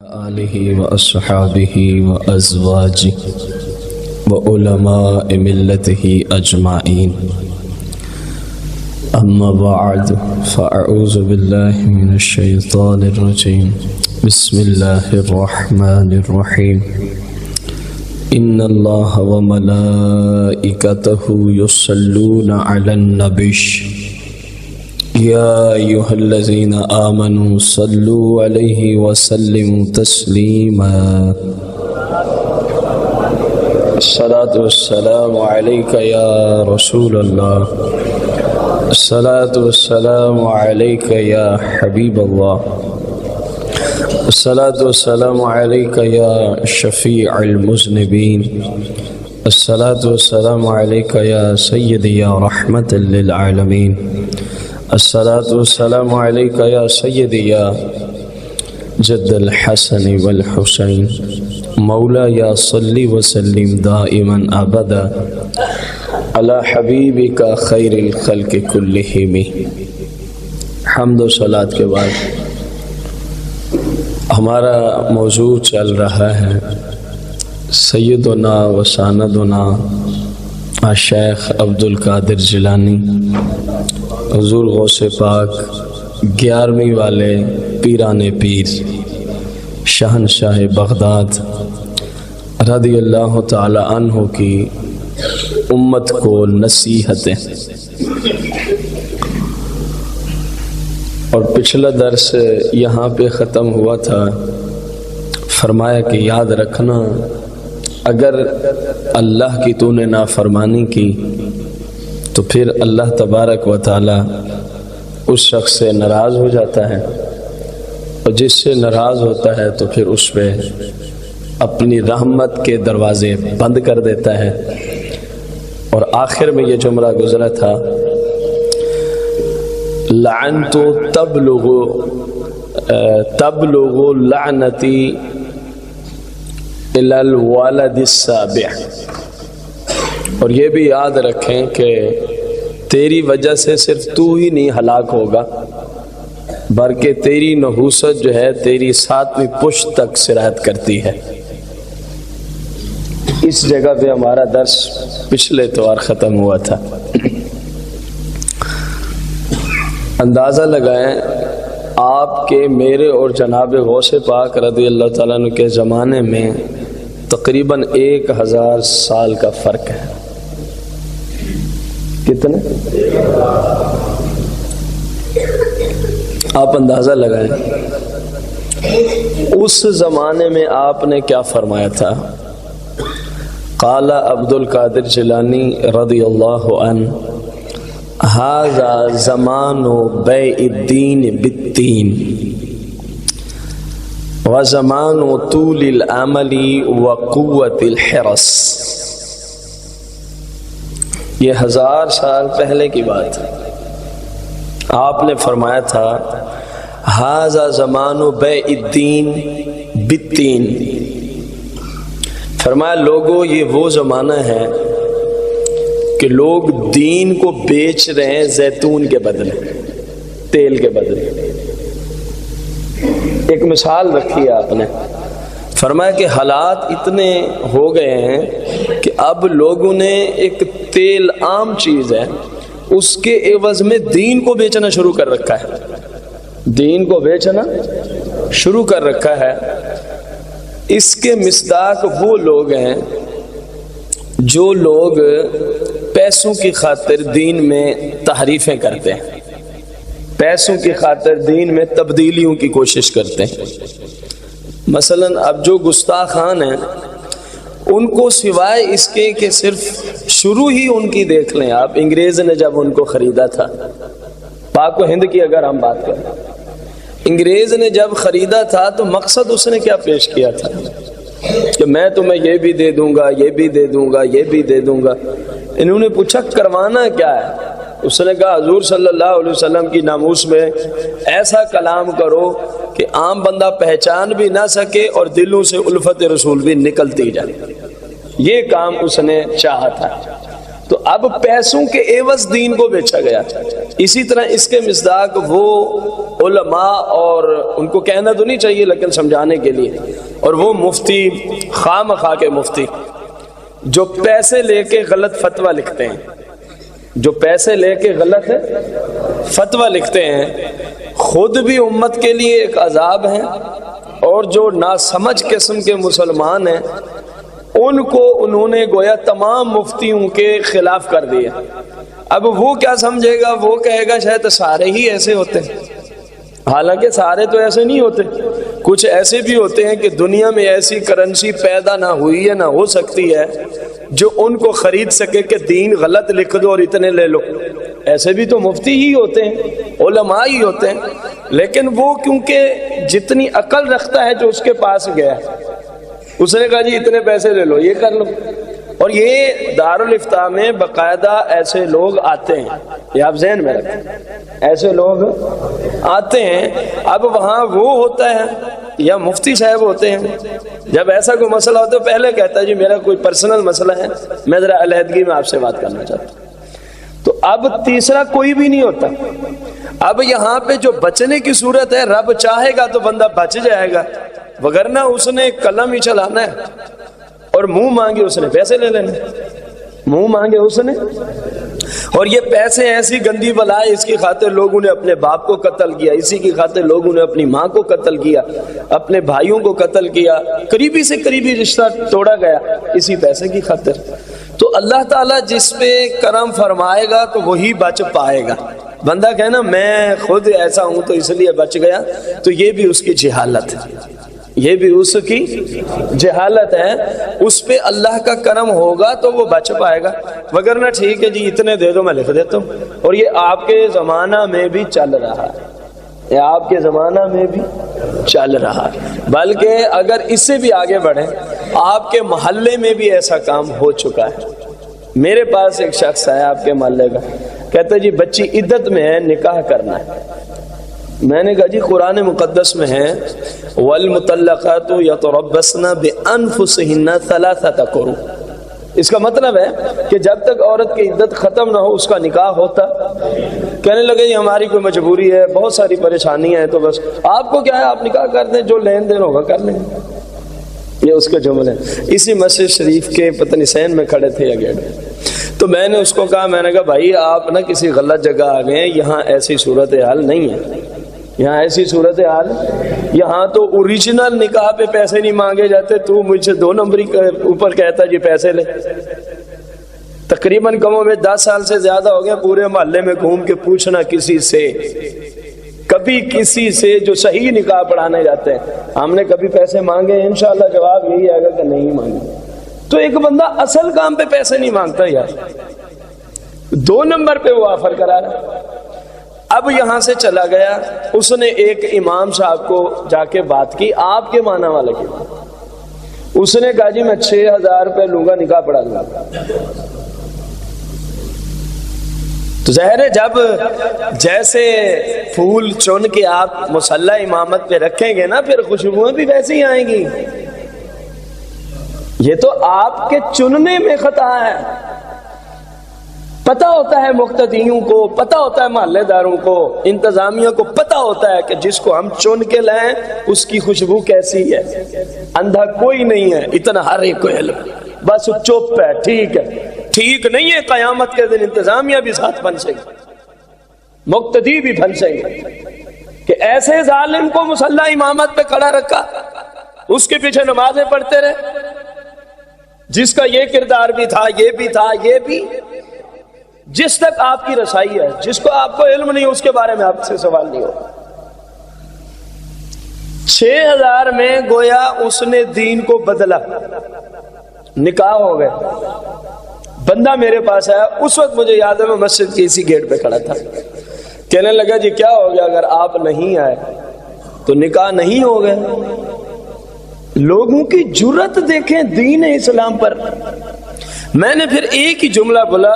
آلہ وأصحابہ وأزواجہ وعلماء ملتہ اجمعین اما بعد فاعوذ باللہ من الشیطان الرجیم بسم اللہ الرحمن الرحیم ان اللہ وملائکتہ یصلون علی النبی یا ایہا الذین آمنوا صلوا علیہ وسلموا تسلیما الصلاة والسلام علیک یا رسول اللہ الصلاة والسلام علیک یا حبیب اللہ الصلاة والسلام علیک یا شفیع المذنبین الصلاة والسلام علیک یا سیدی یا رحمت للعالمین الصلاة والسلام علیک یا سیدی یا جد الحسن والحسین مولا یا صلی وسلم دائما ابدا علی حبیبک خیر الخلق کلہم۔ حمد و صلاۃ کے بعد ہمارا موضوع چل رہا ہے سیدنا و ساندنا شیخ عبد القادر جیلانی حضور غوث پاک 11ویں والے پیران پیر شہنشاہ بغداد رضی اللہ تعالی عنہ کی امت کو نصیحتیں۔ اور پچھلا درس یہاں پہ ختم ہوا تھا، فرمایا کہ یاد رکھنا اگر اللہ کی تو نے نافرمانی کی تو پھر اللہ تبارک و تعالی اس شخص سے ناراض ہو جاتا ہے، اور جس سے ناراض ہوتا ہے تو پھر اس پہ اپنی رحمت کے دروازے بند کر دیتا ہے۔ اور آخر میں یہ جملہ گزرا تھا لعنت تبلغ لعنتی الی الوالد السابع۔ اور یہ بھی یاد رکھیں کہ تیری وجہ سے صرف تو ہی نہیں ہلاک ہوگا، بلکہ تیری نحوست جو ہے تیری 7ویں پشت تک سرایت کرتی ہے۔ اس جگہ پہ ہمارا درس پچھلے اتوار ختم ہوا تھا۔ اندازہ لگائیں آپ کے میرے اور جناب غوث پاک رضی اللہ تعالیٰ عنہ کے زمانے میں تقریباً 1000 سال کا فرق ہے۔ کتنے؟ آپ اندازہ لگائیں اس زمانے میں آپ نے کیا فرمایا تھا۔ قال عبد القادر جیلانی رضی اللہ عنہ ھذا زمان بیع الدین بالدین وزمان طول العمل وقوت الحرص۔ یہ 1000 سال پہلے کی بات ہے۔ آپ نے فرمایا تھا ھذا زمان بیع الدین بالدین، فرمایا لوگوں یہ وہ زمانہ ہے کہ لوگ دین کو بیچ رہے ہیں زیتون کے بدلے، تیل کے بدلے۔ ایک مثال رکھی ہے آپ نے، فرمایا کہ حالات اتنے ہو گئے ہیں کہ اب لوگوں نے ایک تیل عام چیز ہے اس کے عوض میں دین کو بیچنا شروع کر رکھا ہے، دین کو بیچنا شروع کر رکھا ہے۔ اس کے مصداق وہ لوگ ہیں جو لوگ پیسوں کی خاطر دین میں تحریفیں کرتے ہیں، پیسوں کی خاطر دین میں تبدیلیوں کی کوشش کرتے ہیں۔ مثلا اب جو گستاخان ہیں ان کو سوائے اس کے کہ صرف شروع ہی ان کی دیکھ لیں آپ، انگریز نے جب ان کو خریدا تھا، پاک و ہند کی اگر ہم بات کریں، انگریز نے جب خریدا تھا تو مقصد اس نے کیا پیش کیا تھا کہ میں تمہیں یہ بھی دے دوں گا، یہ بھی دے دوں گا، یہ بھی دے دوں گا۔ انہوں نے پوچھا کروانا کیا ہے؟ اس نے کہا حضور صلی اللہ علیہ وسلم کی ناموس میں ایسا کلام کرو کہ عام بندہ پہچان بھی نہ سکے اور دلوں سے الفت رسول بھی نکلتی جائے۔ یہ کام اس نے چاہا تھا۔ تو اب پیسوں کے عوض دین کو بیچا گیا. اسی طرح اس کے مصداق وہ علماء، اور ان کو کہنا تو نہیں چاہیے لیکن سمجھانے کے لیے، اور وہ مفتی خام خواہ کے مفتی جو پیسے لے کے غلط فتویٰ لکھتے ہیں، جو پیسے لے کے غلط فتویٰ لکھتے ہیں، خود بھی امت کے لیے ایک عذاب ہیں، اور جو ناسمجھ قسم کے مسلمان ہیں ان کو انہوں نے گویا تمام مفتیوں کے خلاف کر دیا. اب وہ کیا سمجھے گا؟ وہ کہے گا شاید سارے ہی ایسے ہوتے ہیں. حالانکہ سارے تو ایسے نہیں ہوتے، کچھ ایسے بھی ہوتے ہیں کہ دنیا میں ایسی کرنسی پیدا نہ ہوئی ہے نہ ہو سکتی ہے جو ان کو خرید سکے کہ دین غلط لکھ دو اور اتنے لے لو. ایسے بھی تو مفتی ہی ہوتے ہیں، علماء ہی ہوتے ہیں، لیکن وہ کیونکہ جتنی عقل رکھتا ہے جو اس کے پاس گیا، اس نے کہا جی اتنے پیسے لے لو، یہ کر لو. اور یہ دارالافتاء میں باقاعدہ ایسے لوگ آتے ہیں، یہ آپ ذہن میں رکھیں، ایسے لوگ آتے ہیں. اب وہاں وہ ہوتا ہے یا مفتی صاحب ہوتے ہیں، جب ایسا کوئی مسئلہ ہوتا ہے پہلے کہتا ہے جی میرا کوئی پرسنل مسئلہ ہے، میں ذرا علیحدگی میں آپ سے بات کرنا چاہتا ہوں. تو اب تیسرا کوئی بھی نہیں ہوتا. اب یہاں پہ جو بچنے کی صورت ہے، رب چاہے گا تو بندہ بچ جائے گا، وگرنہ اس نے قلم ہی چلانا ہے، اور منہ مانگے اس نے پیسے لے لینے، منہ مانگے اس نے. اور یہ پیسے ایسی گندی بلا ہے، اس کی خاطر لوگوں نے اپنے باپ کو قتل کیا، اسی کی خاطر لوگوں نے اپنی ماں کو قتل کیا، اپنے بھائیوں کو قتل کیا، قریبی سے قریبی رشتہ توڑا گیا اسی پیسے کی خاطر. تو اللہ تعالیٰ جس پہ کرم فرمائے گا تو وہی بچ پائے گا. بندہ کہنا میں خود ایسا ہوں تو اس لیے بچ گیا، تو یہ بھی اس کی جہالت ہے، یہ بھی اس کی جہالت ہے. اس پہ اللہ کا کرم ہوگا تو وہ بچ پائے گا، وگرنہ ٹھیک ہے جی اتنے دے دو میں لکھ دیتا ہوں. اور یہ آپ کے زمانہ میں بھی چل رہا ہے، یہ آپ کے زمانہ میں بھی چل رہا ہے. بلکہ اگر اس سے بھی آگے بڑھیں، آپ کے محلے میں بھی ایسا کام ہو چکا ہے. میرے پاس ایک شخص ہے آپ کے محلے کا، کہتا ہے جی بچی عدت میں ہے، نکاح کرنا ہے. میں نے کہا جی قرآن مقدس میں ہے والمطلقات یتربصن بانفسہن ثلاثۃ قروء. اس کا مطلب ہے کہ جب تک عورت کی عدت ختم نہ ہو اس کا نکاح ہوتا. کہنے لگے یہ ہماری کوئی مجبوری ہے، بہت ساری پریشانیاں ہیں، تو بس آپ کو کیا ہے، آپ نکاح کر دیں، جو لین دین ہوگا کر لیں. یہ اس کے جملے. اسی مسجد شریف کے پتہ نہیں سین میں کھڑے تھے یا گیٹ میں. تو میں نے اس کو کہا، میں نے کہا بھائی آپ نا کسی غلط جگہ آ گئے ہیں، یہاں ایسی صورتحال نہیں ہے، یہاں ایسی صورتحال، یہاں تو اوریجنل نکاح پہ پیسے نہیں مانگے جاتے. تو مجھ سے 2 نمبری کے اوپر کہتا جی پیسے لے. تقریباً کم و بیش 10 سال سے زیادہ ہو گیا پورے محلے میں گھوم کے پوچھنا کسی سے، کبھی کسی سے جو صحیح نکاح پڑھانے جاتے ہیں، ہم نے کبھی پیسے مانگے؟ انشاءاللہ جواب یہی آئے گا کہ نہیں مانگے. تو ایک بندہ اصل کام پہ پیسے نہیں مانگتا یار، 2 نمبر پہ وہ آفر کرا رہا. اب یہاں سے چلا گیا، اس نے ایک امام صاحب کو جا کے بات کی، آپ کے معنی والے کی. اس نے کہا جی میں 6000 روپے لوں گا، نکاح پڑھا دوں گا. تو ظاہر ہے جب جیسے پھول چن کے آپ مصلی امامت پہ رکھیں گے نا، پھر خوشبوئیں بھی ویسے ہی آئیں گی. یہ تو آپ کے چننے میں خطا ہے. پتہ ہوتا ہے مقتدیوں کو، پتہ ہوتا ہے محلے داروں کو، انتظامیہ کو پتہ ہوتا ہے کہ جس کو ہم چن کے لائیں اس کی خوشبو کیسی ہے. اندھا کوئی نہیں ہے، اتنا ہر ایک کو علم، بس چپ ہے. ٹھیک ہے، ٹھیک نہیں ہے، قیامت کے دن انتظامیہ بھی ساتھ پھنسے گی، مقتدی بھی پھنسے گی کہ ایسے ظالم کو مصلی امامت پہ کھڑا رکھا، اس کے پیچھے نمازیں پڑھتے رہے، جس کا یہ کردار بھی تھا، یہ بھی تھا، یہ بھی. جس تک آپ کی رسائی ہے، جس کو آپ کو علم نہیں اس کے بارے میں آپ سے سوال نہیں ہوگا. 6000 میں گویا اس نے دین کو بدلا، نکاح ہو گئے. بندہ میرے پاس آیا، اس وقت مجھے یاد ہے میں مسجد کی اسی گیٹ پہ کھڑا تھا. کہنے لگا جی کیا ہو گیا، اگر آپ نہیں آئے تو نکاح نہیں ہو گئے. لوگوں کی جرت دیکھیں دین اسلام پر. میں نے پھر ایک ہی جملہ بولا،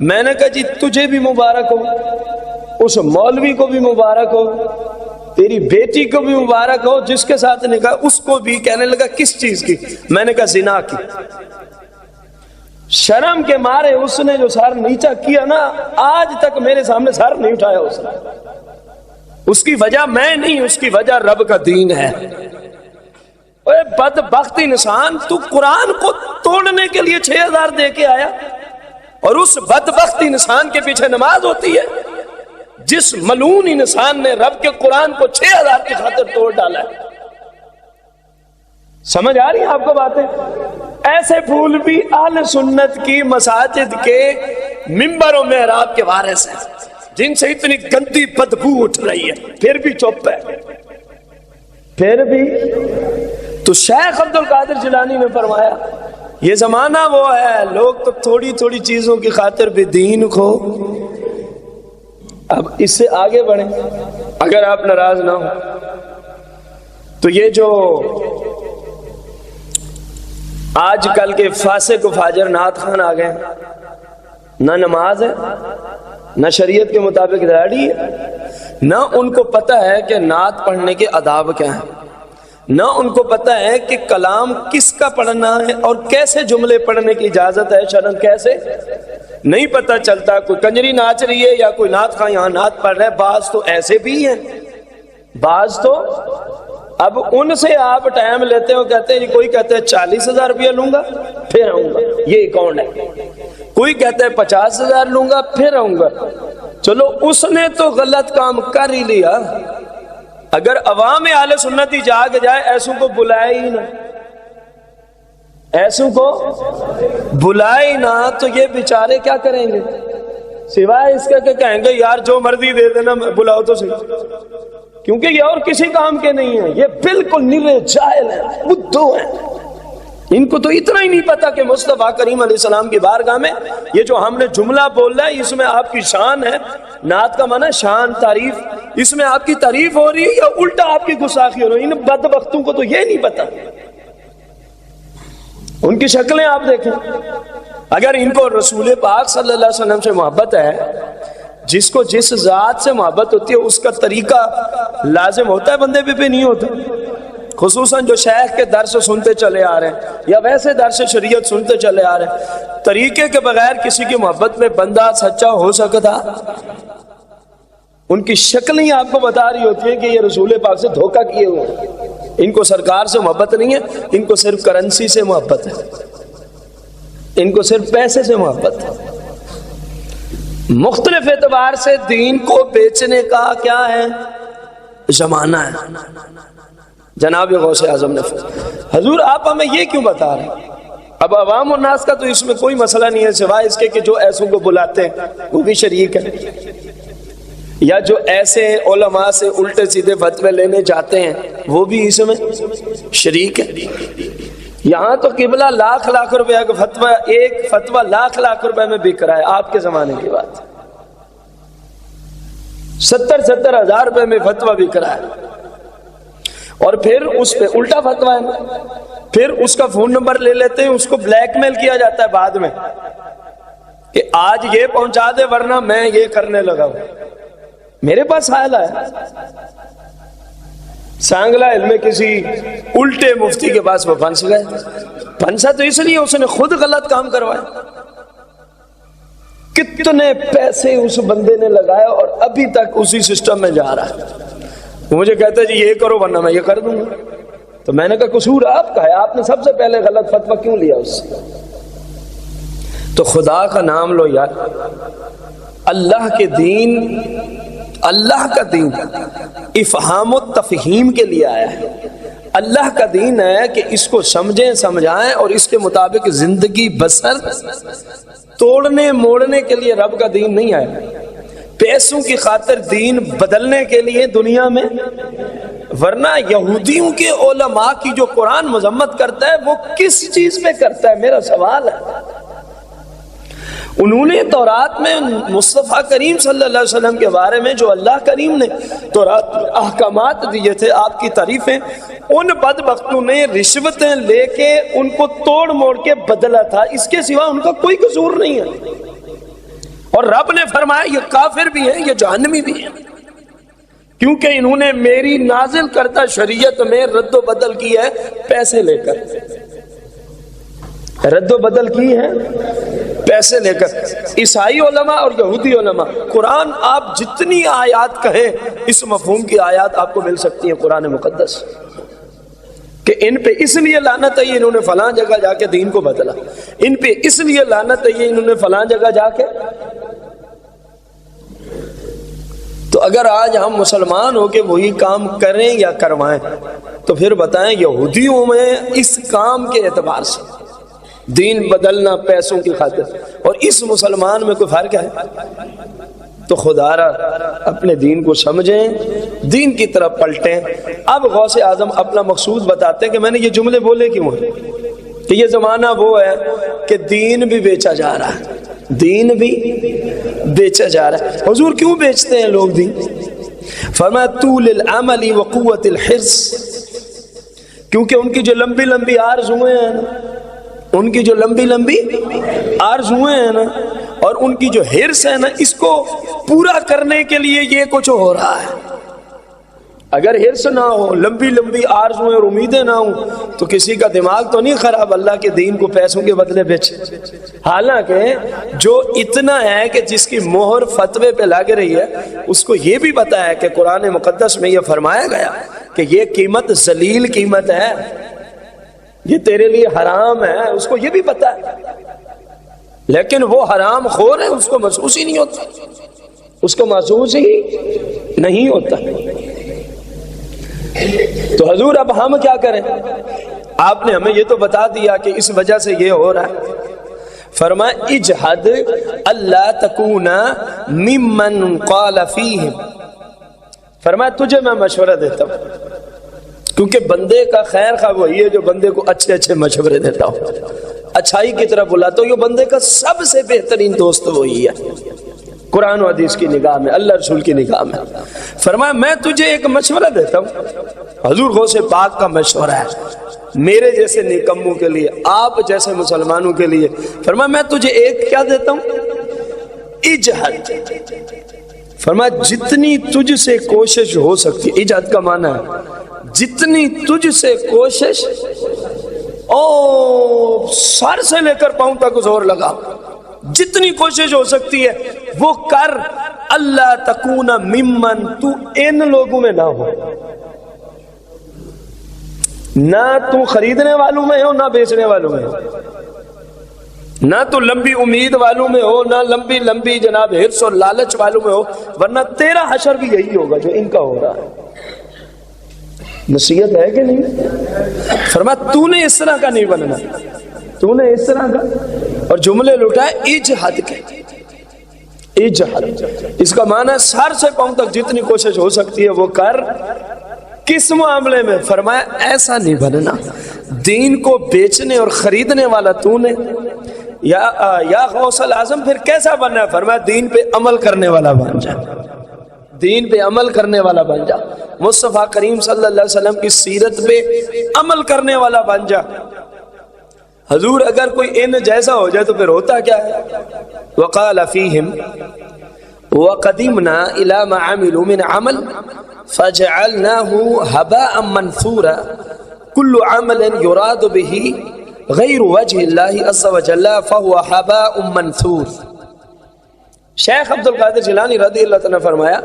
میں نے کہا جی تجھے بھی مبارک ہو، اس مولوی کو بھی مبارک ہو، تیری بیٹی کو بھی مبارک ہو، جس کے ساتھ نکاح اس کو بھی. کہنے لگا کس چیز کی؟ میں نے کہا زنا کی. شرم کے مارے اس نے جو سر نیچا کیا نا، آج تک میرے سامنے سر نہیں اٹھایا اس نے۔ اس کی وجہ میں نہیں، اس کی وجہ رب کا دین ہے۔ اے بدبخت انسان، تو قرآن کو توڑنے کے لیے 6000 دے کے آیا، اور اس بدبخت انسان کے پیچھے نماز ہوتی ہے جس ملعون انسان نے رب کے قرآن کو 6000 کی خاطر توڑ ڈالا ہے۔ سمجھ آ رہی ہیں آپ کو باتیں؟ ایسے پھول بھی اہل سنت کی مساجد کے ممبر و محراب کے وارث ہیں، جن سے اتنی گندی بدبو اٹھ رہی ہے، پھر بھی چپ ہے، پھر بھی۔ تو شیخ عبد القادر جیلانی نے فرمایا یہ زمانہ وہ ہے، لوگ تو تھوڑی تھوڑی چیزوں کی خاطر بھی دین کو۔ اب اس سے آگے بڑھیں، اگر آپ ناراض نہ ہو تو یہ جو آج کل کے فاسق و فاجر نعت خان آ گئے، نہ نماز ہے، نہ شریعت کے مطابق داڑھی ہے، نہ ان کو پتہ ہے کہ نعت پڑھنے کے آداب کیا ہیں، نہ ان کو پتہ ہے کہ کلام کس کا پڑھنا ہے اور کیسے جملے پڑھنے کی اجازت ہے شرعاً، کیسے نہیں پتہ چلتا۔ کوئی کنجری ناچ رہی ہے یا کوئی نعت خواہ یہاں نعت پڑھ رہا ہے، بعض تو ایسے بھی ہیں، بعض تو اب ان سے آپ ٹائم لیتے ہو، کہتے ہیں کوئی کہتے ہیں 40,000 روپیہ لوں گا پھر آؤں گا، یہ اکاؤنٹ ہے، کوئی کہتے ہیں 50,000 لوں گا پھر آؤں گا۔ چلو اس نے تو غلط کام کر ہی لیا، اگر عوام اہل سنت ہی جاگ جائے، ایسوں کو بلائے ہی نہ، ایسوں کو بلائے نہ، تو یہ بیچارے کیا کریں گے سوائے اس کے کہ کہیں گے یار جو مرضی دے دینا، بلاؤ تو صحیح، کیونکہ یہ اور کسی کام کے نہیں ہیں، یہ بالکل نرے جاہل ہیں، بدھو ہیں۔ ان کو تو اتنا ہی نہیں پتا کہ مصطفیٰ کریم علیہ السلام کی بارگاہ میں یہ جو ہم نے جملہ بول رہا ہے، اس میں آپ کی شان ہے، نعت کا معنی شان، تعریف، اس میں آپ کی تعریف ہو رہی ہے یا الٹا آپ کی گستاخی ہو رہی ہے۔ ان بدبختوں کو تو یہ نہیں پتا، ان کی شکلیں آپ دیکھیں۔ اگر ان کو رسول پاک صلی اللہ علیہ وسلم سے محبت ہے، جس کو جس ذات سے محبت ہوتی ہے اس کا طریقہ لازم ہوتا ہے، بندے پہ نہیں ہوتا، خصوصاً جو شیخ کے درس سنتے چلے آ رہے ہیں یا ویسے درس شریعت سنتے چلے آ رہے ہیں، طریقے کے بغیر کسی کی محبت میں بندہ سچا ہو سکتا؟ ان کی شکلیں آپ کو بتا رہی ہوتی ہے کہ یہ رسول پاک سے دھوکہ کیے ہوئے ہیں، ان کو سرکار سے محبت نہیں ہے، ان کو صرف کرنسی سے محبت ہے، ان کو صرف پیسے سے محبت ہے۔ مختلف اعتبار سے دین کو بیچنے کا کیا ہے زمانہ ہے۔ جناب غوث اعظم نے حضور آپ ہمیں یہ کیوں بتا رہے ہیں؟ اب عوام الناس کا تو اس میں کوئی مسئلہ نہیں ہے سوائے اس کے کہ جو ایسوں کو بلاتے ہیں وہ بھی شریک ہے، یا جو ایسے علماء سے الٹے سیدھے فتوے لینے جاتے ہیں وہ بھی اس میں شریک ہے۔ یہاں تو قبلہ لاکھ لاکھ روپے کا فتویٰ، ایک فتویٰ لاکھ لاکھ روپے میں بک رہا ہے آپ کے زمانے کی بات، 70 ہزار روپے میں فتویٰ بک رہا ہے، اور پھر اس پہ الٹا فتویٰ ہے، پھر اس کا فون نمبر لے لیتے ہیں، اس کو بلیک میل کیا جاتا ہے بعد میں کہ آج یہ پہنچا دے ورنہ میں یہ کرنے لگا ہوں۔ میرے پاس حائل ہے سانگلہ علم کسی الٹے مفتی کے پاس وہ پھنس گئے، پھنسا تو اس لیے اس نے خود غلط کام کروائے، کتنے پیسے اس بندے نے لگایا اور ابھی تک اسی سسٹم میں جا رہا ہے۔ مجھے کہتا ہے جی یہ کرو ورنہ میں یہ کر دوں گا، تو میں نے کہا قصور آپ کا ہے، آپ نے سب سے پہلے غلط فتویٰ کیوں لیا اس سے؟ تو خدا کا نام لو یار، اللہ کے دین، اللہ کا دین افہام و تفہیم کے لیے آیا ہے، اللہ کا دین ہے کہ اس کو سمجھیں سمجھائیں اور اس کے مطابق زندگی بسر، توڑنے موڑنے کے لیے رب کا دین نہیں آیا، پیسوں کی خاطر دین بدلنے کے لیے دنیا میں، ورنہ یہودیوں کے علماء کی جو قرآن مذمت کرتا ہے وہ کس چیز پہ کرتا ہے؟ میرا سوال ہے۔ انہوں نے تورات میں مصطفیٰ کریم صلی اللہ علیہ وسلم کے بارے میں جو اللہ کریم نے تورات احکامات دیے تھے، آپ کی تعریفیں، ان بدبختوں نے رشوتیں لے کے ان کو توڑ موڑ کے بدلا تھا، اس کے سوا ان کا کوئی قصور نہیں ہے، اور رب نے فرمایا یہ کافر بھی ہیں، یہ جہنمی بھی ہیں، کیونکہ انہوں نے میری نازل کرتا شریعت میں رد و بدل کی ہے پیسے لے کر۔ رد و بدل کی ہے پیسے لے کر. عیسائی علماء اور یہودی علماء، قرآن آپ جتنی آیات کہیں اس مفہوم کی آیات آپ کو مل سکتی ہیں قرآن مقدس، کہ ان پہ اس لیے لعنت ہے انہوں نے فلاں جگہ جا کے دین کو بدلا، ان پہ اس لیے لعنت ہے انہوں نے فلاں جگہ جا کے. تو اگر آج ہم مسلمان ہو کے وہی کام کریں یا کروائیں تو پھر بتائیں یہودیوں میں اس کام کے اعتبار سے دین بدلنا پیسوں کی خاطر اور اس مسلمان میں کوئی فرق ہے؟ تو خدا را اپنے دین کو سمجھیں، دین کی طرف پلٹیں. اب غوث اعظم اپنا مقصود بتاتے ہیں کہ میں نے یہ جملے بولے کیوں ہیں، کہ یہ زمانہ وہ ہے کہ دین بھی بیچا جا رہا ہے، دین بھی بیچا جا رہا ہے. حضور کیوں بیچتے ہیں لوگ دین؟ فرمایا طول العمل وقوت الحرص، کیونکہ ان کی جو لمبی لمبی آرزویں ہیں نا، ان کی جو لمبی لمبی آرزویں ہیں نا اور ان کی جو حرص ہے نا، اس کو پورا کرنے کے لیے یہ کچھ ہو رہا ہے. اگر حرص نہ ہو، لمبی لمبی آرزویں اور امیدیں نہ ہوں تو کسی کا دماغ تو نہیں خراب اللہ کے دین کو پیسوں کے بدلے بیچے. حالانکہ جو اتنا ہے کہ جس کی مہر فتوے پہ لگ رہی ہے اس کو یہ بھی پتا ہے کہ قرآن مقدس میں یہ فرمایا گیا کہ یہ قیمت ذلیل قیمت ہے، یہ تیرے لیے حرام ہے، اس کو یہ بھی پتا ہے، لیکن وہ حرام خور ہے، اس کو محسوس ہی نہیں ہوتا، اس کو محسوس ہی نہیں ہوتا. تو حضور اب ہم کیا کریں؟ آپ نے ہمیں یہ تو بتا دیا کہ اس وجہ سے یہ ہو رہا ہے. فرمایا اجہد اللہ تکون ممن قال فیہم، فرمایا تجھے میں مشورہ دیتا ہوں، کیونکہ بندے کا خیر خواہ وہی ہے جو بندے کو اچھے اچھے مشورے دیتا ہو، اچھائی کی طرف بلاتا ہو. یہ بندے کا سب سے بہترین دوست وہی ہے قرآن و حدیث کی نگاہ میں، اللہ رسول کی نگاہ میں. فرمایا میں تجھے ایک مشورہ دیتا ہوں، حضور غوث پاک کا مشورہ ہے میرے جیسے نکموں کے لیے، آپ جیسے مسلمانوں کے لیے. فرمایا میں تجھے ایک کیا دیتا ہوں، اجہد. فرمایا جتنی تجھ سے کوشش ہو سکتی، اجہد کا معنی ہے جتنی تجھ سے کوشش، او سر سے لے کر پاؤں تک زور لگا، جتنی کوشش ہو سکتی ہے وہ کر. اللہ تکون ممن، تو ان لوگوں میں نہ ہو، نہ تو خریدنے والوں میں ہو نہ بیچنے والوں میں ہو، نہ تو لمبی امید والوں میں ہو نہ لمبی لمبی جناب حرص اور لالچ والوں میں ہو، ورنہ تیرا حشر بھی یہی ہوگا جو ان کا ہو رہا ہے. نصیحت ہے کہ نہیں؟ فرمایا تو نے اس طرح کا نہیں بننا، تو نے اس طرح کا. اور جملے لٹائے اجہد کے، اجہد اس کا معنی سر سے پاؤں تک جتنی کوشش ہو سکتی ہے وہ کر. کس معاملے میں؟ فرمایا ایسا نہیں بننا دین کو بیچنے اور خریدنے والا تو نے. یا غوث الاعظم پھر کیسا بننا ہے؟ فرمایا دین پہ عمل کرنے والا بن جا، دین پہ عمل کرنے والا بن جا، مصطفیٰ کریم صلی اللہ علیہ وسلم کی سیرت پہ عمل کرنے والا بن جا. حضور اگر کوئی ان جیسا ہو جائے تو پھر ہوتا کیا ہے؟ وقال فیہم وقدمنا الی ما عملوا من عمل فجعلناہ ہباء منثورا کل عمل یراد به غیر وجہ اللہ عز وجل فهو ہباء منثور. شیخ عبد القادر جیلانی رضی اللہ تعالیٰ نے فرمایا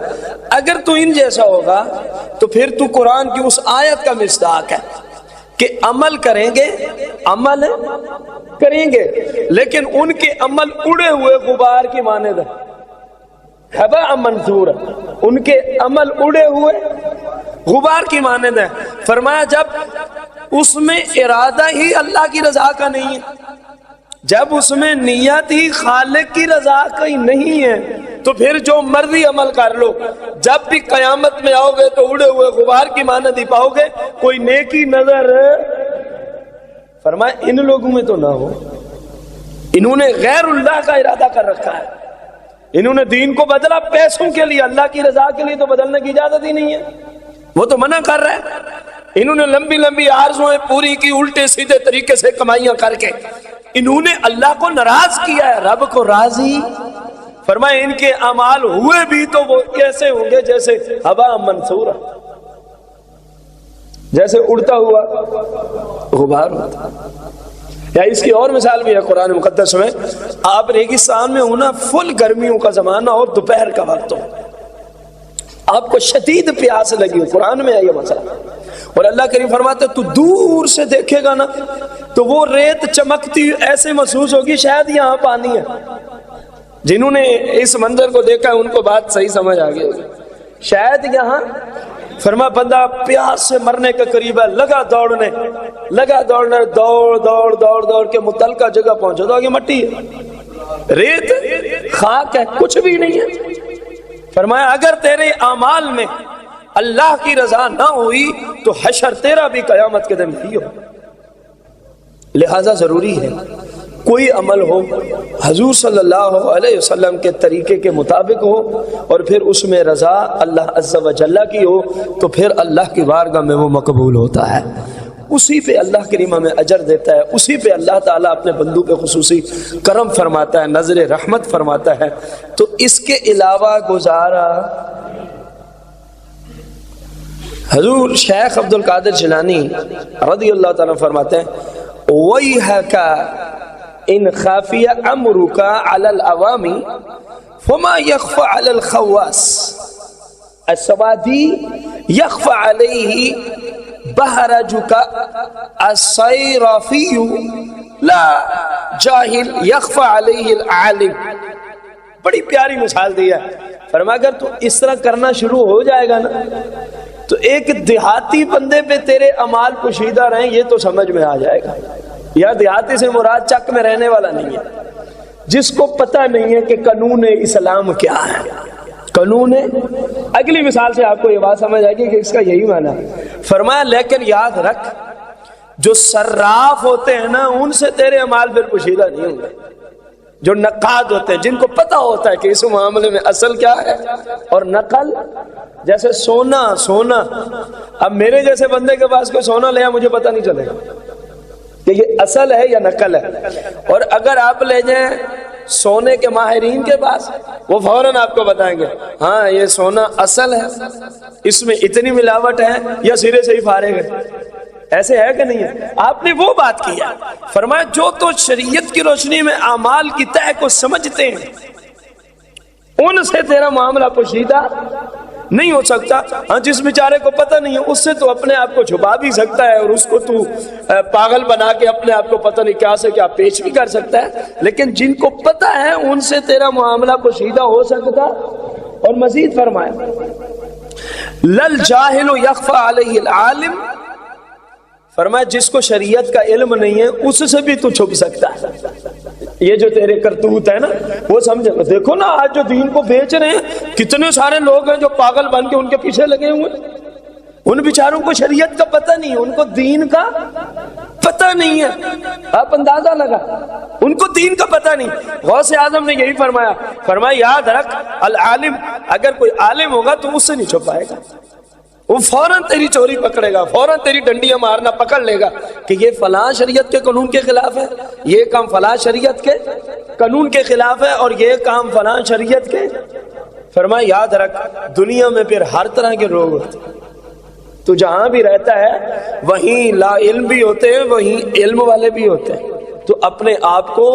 اگر تو ان جیسا ہوگا تو پھر تو قرآن کی اس آیت کا مصداق ہے کہ عمل کریں گے، عمل کریں گے لیکن ان کے عمل اڑے ہوئے غبار کی مانند ہے، ہباء منثور، ان کے عمل اڑے ہوئے غبار کی مانند ہے. فرمایا جب اس میں ارادہ ہی اللہ کی رضا کا نہیں ہے، جب اس میں نیت ہی خالق کی رضا کا ہی نہیں ہے تو پھر جو مرضی عمل کر لو، جب بھی قیامت میں آؤ گے تو اڑے ہوئے غبار کی مانند ہی پاؤ گے، کوئی نیکی نظر. فرمایا ان لوگوں میں تو نہ ہو، انہوں نے غیر اللہ کا ارادہ کر رکھا ہے، انہوں نے دین کو بدلا پیسوں کے لیے، اللہ کی رضا کے لیے تو بدلنے کی اجازت ہی نہیں ہے، وہ تو منع کر رہا ہے. انہوں نے لمبی لمبی آرزویں پوری کی الٹے سیدھے طریقے سے کمائیاں کر کے، انہوں نے اللہ کو ناراض کیا ہے، رب کو راضی. فرمائے ان کے اعمال ہوئے بھی تو وہ ایسے ہوں گے جیسے ہوا منصورہ، جیسے اڑتا ہوا غبار ہوتا. یا اس کی اور مثال بھی ہے قرآن مقدس میں، آپ ریگستان میں ہونا، فل گرمیوں کا زمانہ ہو، دوپہر کا وقت ہو، آپ کو شدید پیاس لگی ہو، قرآن میں ہے یہ مسئلہ، اور اللہ کریم فرماتا ہے تو دور سے دیکھے گا نا تو وہ ریت چمکتی ایسے محسوس ہوگی شاید یہاں پانی ہے۔ جنہوں نے اس منظر کو دیکھا ہے ان کو بات صحیح سمجھ آ گئی ہوگی، شاید یہاں فرما بندہ پیاس سے مرنے کے قریب ہے، لگا دوڑنے، دوڑ دوڑ دوڑ دوڑ کے متعلقہ جگہ پہنچا تو آگے مٹی ہے، ریت، خاک ہے، کچھ بھی نہیں ہے۔ فرمایا اگر تیرے اعمال میں اللہ کی رضا نہ ہوئی تو حشر تیرا بھی قیامت کے دن ہی ہو۔ لہذا ضروری ہے کوئی عمل ہو حضور صلی اللہ علیہ وسلم کے طریقے کے مطابق ہو، اور پھر اس میں رضا اللہ عز و جل کی ہو، تو پھر اللہ کی بارگاہ میں وہ مقبول ہوتا ہے، اسی پہ اللہ کریم ہمیں اجر دیتا ہے، اسی پہ اللہ تعالیٰ اپنے بندوں پہ خصوصی کرم فرماتا ہے، نظر رحمت فرماتا ہے۔ تو اس کے علاوہ گزارا حضور شیخ عبد القادر جیلانی رضی اللہ تعالیٰ فرماتے ہیں وَيْحَكَ ان خافی امرک علی العوام فما یخفى علی الخواص السوادی یخفى علیہ بہرجک الصیرافی لا جاہل یخفى علیہ العالم۔ بڑی پیاری مثال دی ہے، فرمایا اگر تو اس طرح کرنا شروع ہو جائے گا نا تو ایک دیہاتی بندے پہ تیرے اعمال پوشیدہ رہیں یہ تو سمجھ میں آ جائے گا۔ یا دیہاتی سے مراد چک میں رہنے والا نہیں ہے، جس کو پتہ نہیں ہے کہ قانون اسلام کیا ہے، قانون ہے۔ اگلی مثال سے آپ کو یہ بات سمجھ آئے گی کہ اس کا یہی معنی ہے۔ فرمایا لیکن یاد رکھ جو صراف ہوتے ہیں نا ان سے تیرے اعمال پھر پوشیدہ نہیں ہوں گے، جو نقاد ہوتے ہیں جن کو پتہ ہوتا ہے کہ اس معاملے میں اصل کیا ہے اور نقل، جیسے سونا، اب میرے جیسے بندے کے پاس کوئی سونا لیا مجھے پتہ نہیں چلے گا کہ یہ اصل ہے یا نقل ہے، اور اگر آپ لے جائیں سونے کے ماہرین کے پاس وہ فوراً آپ کو بتائیں گے ہاں یہ سونا اصل ہے، اس میں اتنی ملاوٹ ہے یا سرے سے ہی فارغ ہے، ایسے ہے کہ نہیں ہے؟ آپ نے وہ بات کی ہے۔ فرمایا جو تو شریعت کی روشنی میں اعمال کی طے کو سمجھتے ہیں ان سے تیرا معاملہ پوشیدہ نہیں ہو سکتا، ہاں جس بیچارے کو پتہ نہیں ہے اس سے تو اپنے آپ کو چھپا بھی سکتا ہے اور اس کو تو پاگل بنا کے اپنے آپ کو پتہ نہیں کیا سے کیا پیش بھی کر سکتا ہے، لیکن جن کو پتہ ہے ان سے تیرا معاملہ پوشیدہ ہو سکتا۔ اور مزید فرمایا لل جاہل یخفى علیہ العالم، فرمایا جس کو شریعت کا علم نہیں ہے اس سے بھی تو چھپ سکتا ہے، یہ جو تیرے کرتوت ہے نا وہ سمجھے۔ دیکھو نا آج جو دین کو بیچ رہے ہیں کتنے سارے لوگ ہیں جو پاگل بن کے ان کے پیچھے لگے ہوئے، ان بیچاروں کو شریعت کا پتہ نہیں ہے، ان کو دین کا پتہ نہیں ہے، آپ اندازہ لگا ان کو دین کا پتہ نہیں۔ غوث اعظم نے یہی فرمایا یاد رکھ العالم، اگر کوئی عالم ہوگا تو اس سے نہیں چھپائے گا، وہ فوراً تیری چوری پکڑے گا، فوراً تیری ڈنڈیاں مارنا پکڑ لے گا کہ یہ فلاں شریعت کے قانون کے خلاف ہے، یہ کام فلاں شریعت کے قانون کے خلاف ہے اور یہ کام فلاں شریعت کے۔ فرمایا یاد رکھ دنیا میں پھر ہر طرح کے لوگ ہوتے ہیں، تو جہاں بھی رہتا ہے وہیں لا علم بھی ہوتے ہیں وہیں علم والے بھی ہوتے ہیں، تو اپنے آپ کو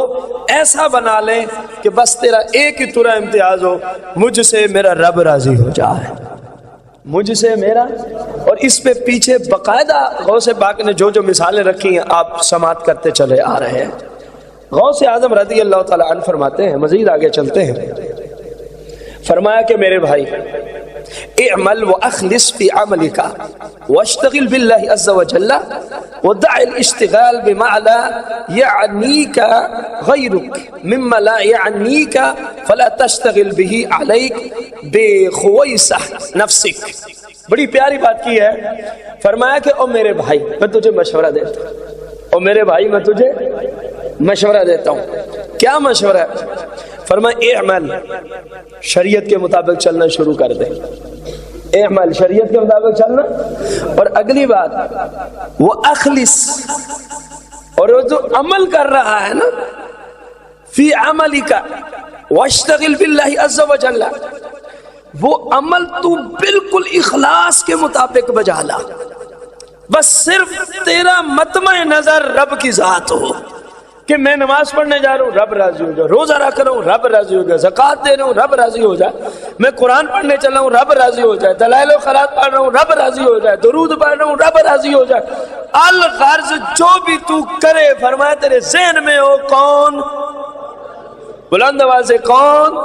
ایسا بنا لیں کہ بس تیرا ایک ہی طرح امتیاز ہو، مجھ سے میرا رب راضی ہو جائے، مجھ سے میرا۔ اور اس پہ پیچھے باقاعدہ غوث پاک نے جو مثالیں رکھی ہیں آپ سماعت کرتے چلے آ رہے ہیں۔ غوث اعظم رضی اللہ تعالی عنہ فرماتے ہیں، مزید آگے چلتے ہیں، فرمایا کہ میرے بھائی اعمل واخلص في عملك واشتغل بالله عز وجل ودع الاشتغال بما لا يعنيك غيرك مما لا يعنيك فلا تشتغل به عليك بخويصة نفسك۔ بڑی پیاری بات کی ہے، فرمایا کہ او میرے بھائی میں تجھے مشورہ دیتا ہوں، او میرے بھائی میں تجھے مشورہ دیتا ہوں۔ کیا مشورہ ہے؟ فرمایا اعمل، شریعت کے مطابق چلنا شروع کر دے، اعمل شریعت کے مطابق چلنا، اور اگلی بات وہ اخلص، اور وہ جو عمل کر رہا ہے نا فی عملک واشتغل باللہ عز وجل، وہ عمل تو بالکل اخلاص کے مطابق بجا لا، بس صرف تیرا مطمع نظر رب کی ذات ہو، کہ میں نماز پڑھنے جا رہا ہوں رب راضی ہو جائے، روزہ رکھ رہا ہوں رب راضی ہو جائے، زکوٰۃ دے رہا ہوں رب راضی ہو جائے، میں قرآن پڑھنے چل رہا ہوں رب راضی ہو جائے، دلائل و خیرات پڑھ رہا ہوں رب راضی ہو جائے، درود پڑھ رہا ہوں رب راضی ہو جائے۔ الغرض جو بھی تو کرے، فرمایا تیرے ذہن میں ہو کون؟ بلند آواز سے کون؟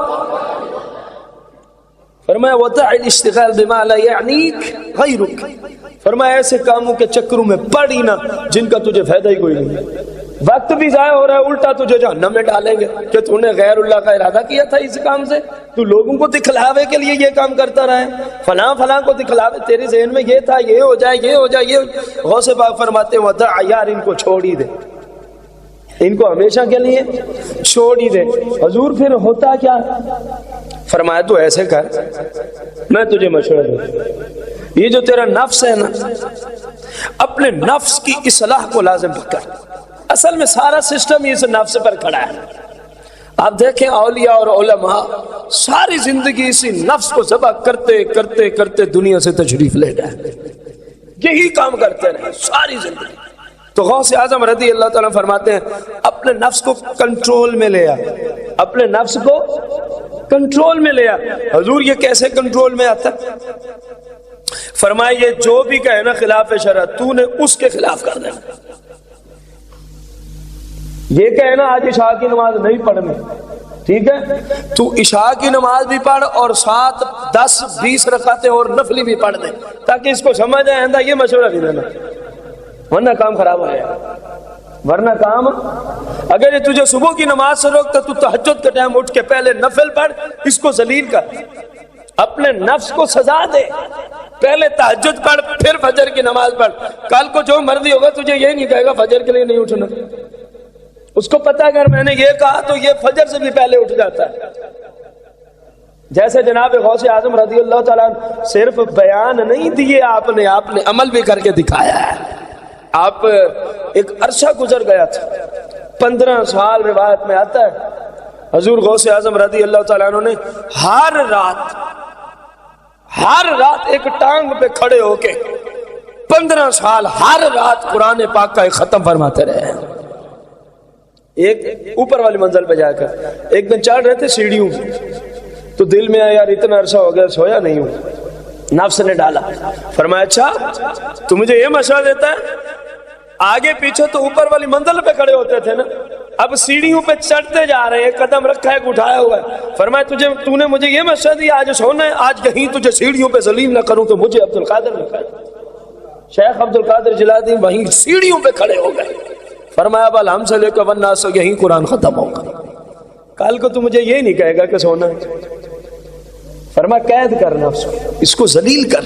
فرمایا وَدَعِ الاشتغال بما لا يعنيك غيرك، فرمایا ایسے کاموں کے چکروں میں پڑ ہی نہ جن کا تجھے فائدہ ہی کوئی نہیں، وقت بھی ضائع ہو رہا ہے، الٹا تجھے جہنم میں ڈالیں گے کہ تو نے غیر اللہ کا ارادہ کیا تھا اس کام سے، تو لوگوں کو دکھلاوے کے لیے یہ کام کرتا رہا ہے، فلاں فلاں کو دکھلاوے، تیرے ذہن میں یہ تھا یہ ہو جائے یہ ہو جائے یہ۔ غوث پاک فرماتے ہیں وَدَعَ، یار ان کو چھوڑ ہی دے، ان کو ہمیشہ کے لیے چھوڑ ہی دے۔ حضور پھر ہوتا کیا؟ فرمایا تو ایسے کر، میں تجھے مشورہ دوں، یہ جو تیرا نفس ہے نا، اپنے نفس کی اصلاح کو لازم کر۔ اصل میں سارا سسٹم اس نفس پر کھڑا ہے۔ آپ دیکھیں اولیاء اور علماء ساری زندگی اسی نفس کو ذبح کرتے کرتے کرتے دنیا سے تشریف لے گئے، یہی کام کرتے رہے ساری زندگی۔ تو غوث اعظم رضی اللہ تعالیٰ فرماتے ہیں اپنے نفس کو کنٹرول میں لے آ، اپنے نفس کو کنٹرول میں لے آ۔ حضور یہ کیسے کنٹرول میں آتا؟ فرمایا یہ جو بھی کہے نا خلاف شرع، تو نے اس کے خلاف کر دینا۔ یہ کہے نا آج عشاء کی نماز نہیں پڑھنی، ٹھیک ہے، تو عشاء کی نماز بھی پڑھ اور ساتھ 10-20 رکعتیں اور نفلی بھی پڑھ دے، تاکہ اس کو سمجھ آئے آئندہ یہ مشورہ بھی دینا، ورنہ کام خراب ہو جائے گا۔ ورنہ کام، اگر یہ تجھے صبح کی نماز سے روکتا تو تہجد کے ٹائم اٹھ کے پہلے نفل پڑھ، اس کو ذلیل کر، اپنے نفس کو سزا دے، پہلے تہجد پڑھ پھر فجر کی نماز پڑھ۔ کل کو جو مرضی ہوگا تجھے یہ نہیں کہے گا فجر کے لیے نہیں اٹھنا، اس کو پتہ اگر میں نے یہ کہا تو یہ فجر سے بھی پہلے اٹھ جاتا ہے۔ جیسے جناب غوث اعظم رضی اللہ تعالیٰ صرف بیان نہیں دیے آپ نے عمل بھی کر کے دکھایا ہے۔ آپ ایک عرصہ گزر گیا تھا، 15 سال روایت میں آتا ہے، حضور غوث اعظم رضی اللہ تعالیٰ عنہ نے ہر رات ایک ٹانگ پہ کھڑے ہو کے 15 سال ہر رات قرآن پاک کا ایک ختم فرماتے رہے ہیں۔ ایک اوپر والی منزل پہ جا کر ایک دن چڑھ رہے تھے سیڑھیوں، تو دل میں آیا یار اتنا عرصہ ہو گیا سویا نہیں ہوں، نفس نے ڈالا، فرمایا اچھا تو مجھے یہ مشورہ دیتا ہے، آگے پیچھے تو اوپر والی منزل پہ کھڑے ہوتے تھے نا، اب سیڑھیوں پہ چڑھتے جا رہے ہیں، قدم رکھا ہے اٹھایا ہوا ہے، فرمایا تو نے مجھے یہ مشورہ دیا آج سونا ہے، آج کہیں تجھے سیڑھیوں پہ ذلیل نہ کروں تو مجھے عبد القادر نے کہا۔ شیخ عبد القادر جیلانی وہیں سیڑھیوں پہ کھڑے ہو گئے، فرمایا اب الحمد سے لے کر والناس سے یہیں قرآن ختم ہوگا، کل کو تو مجھے یہ نہیں کہے گا کہ سونا ہے۔ فرمایا قید کر نفس کو، اس کو ذلیل کر،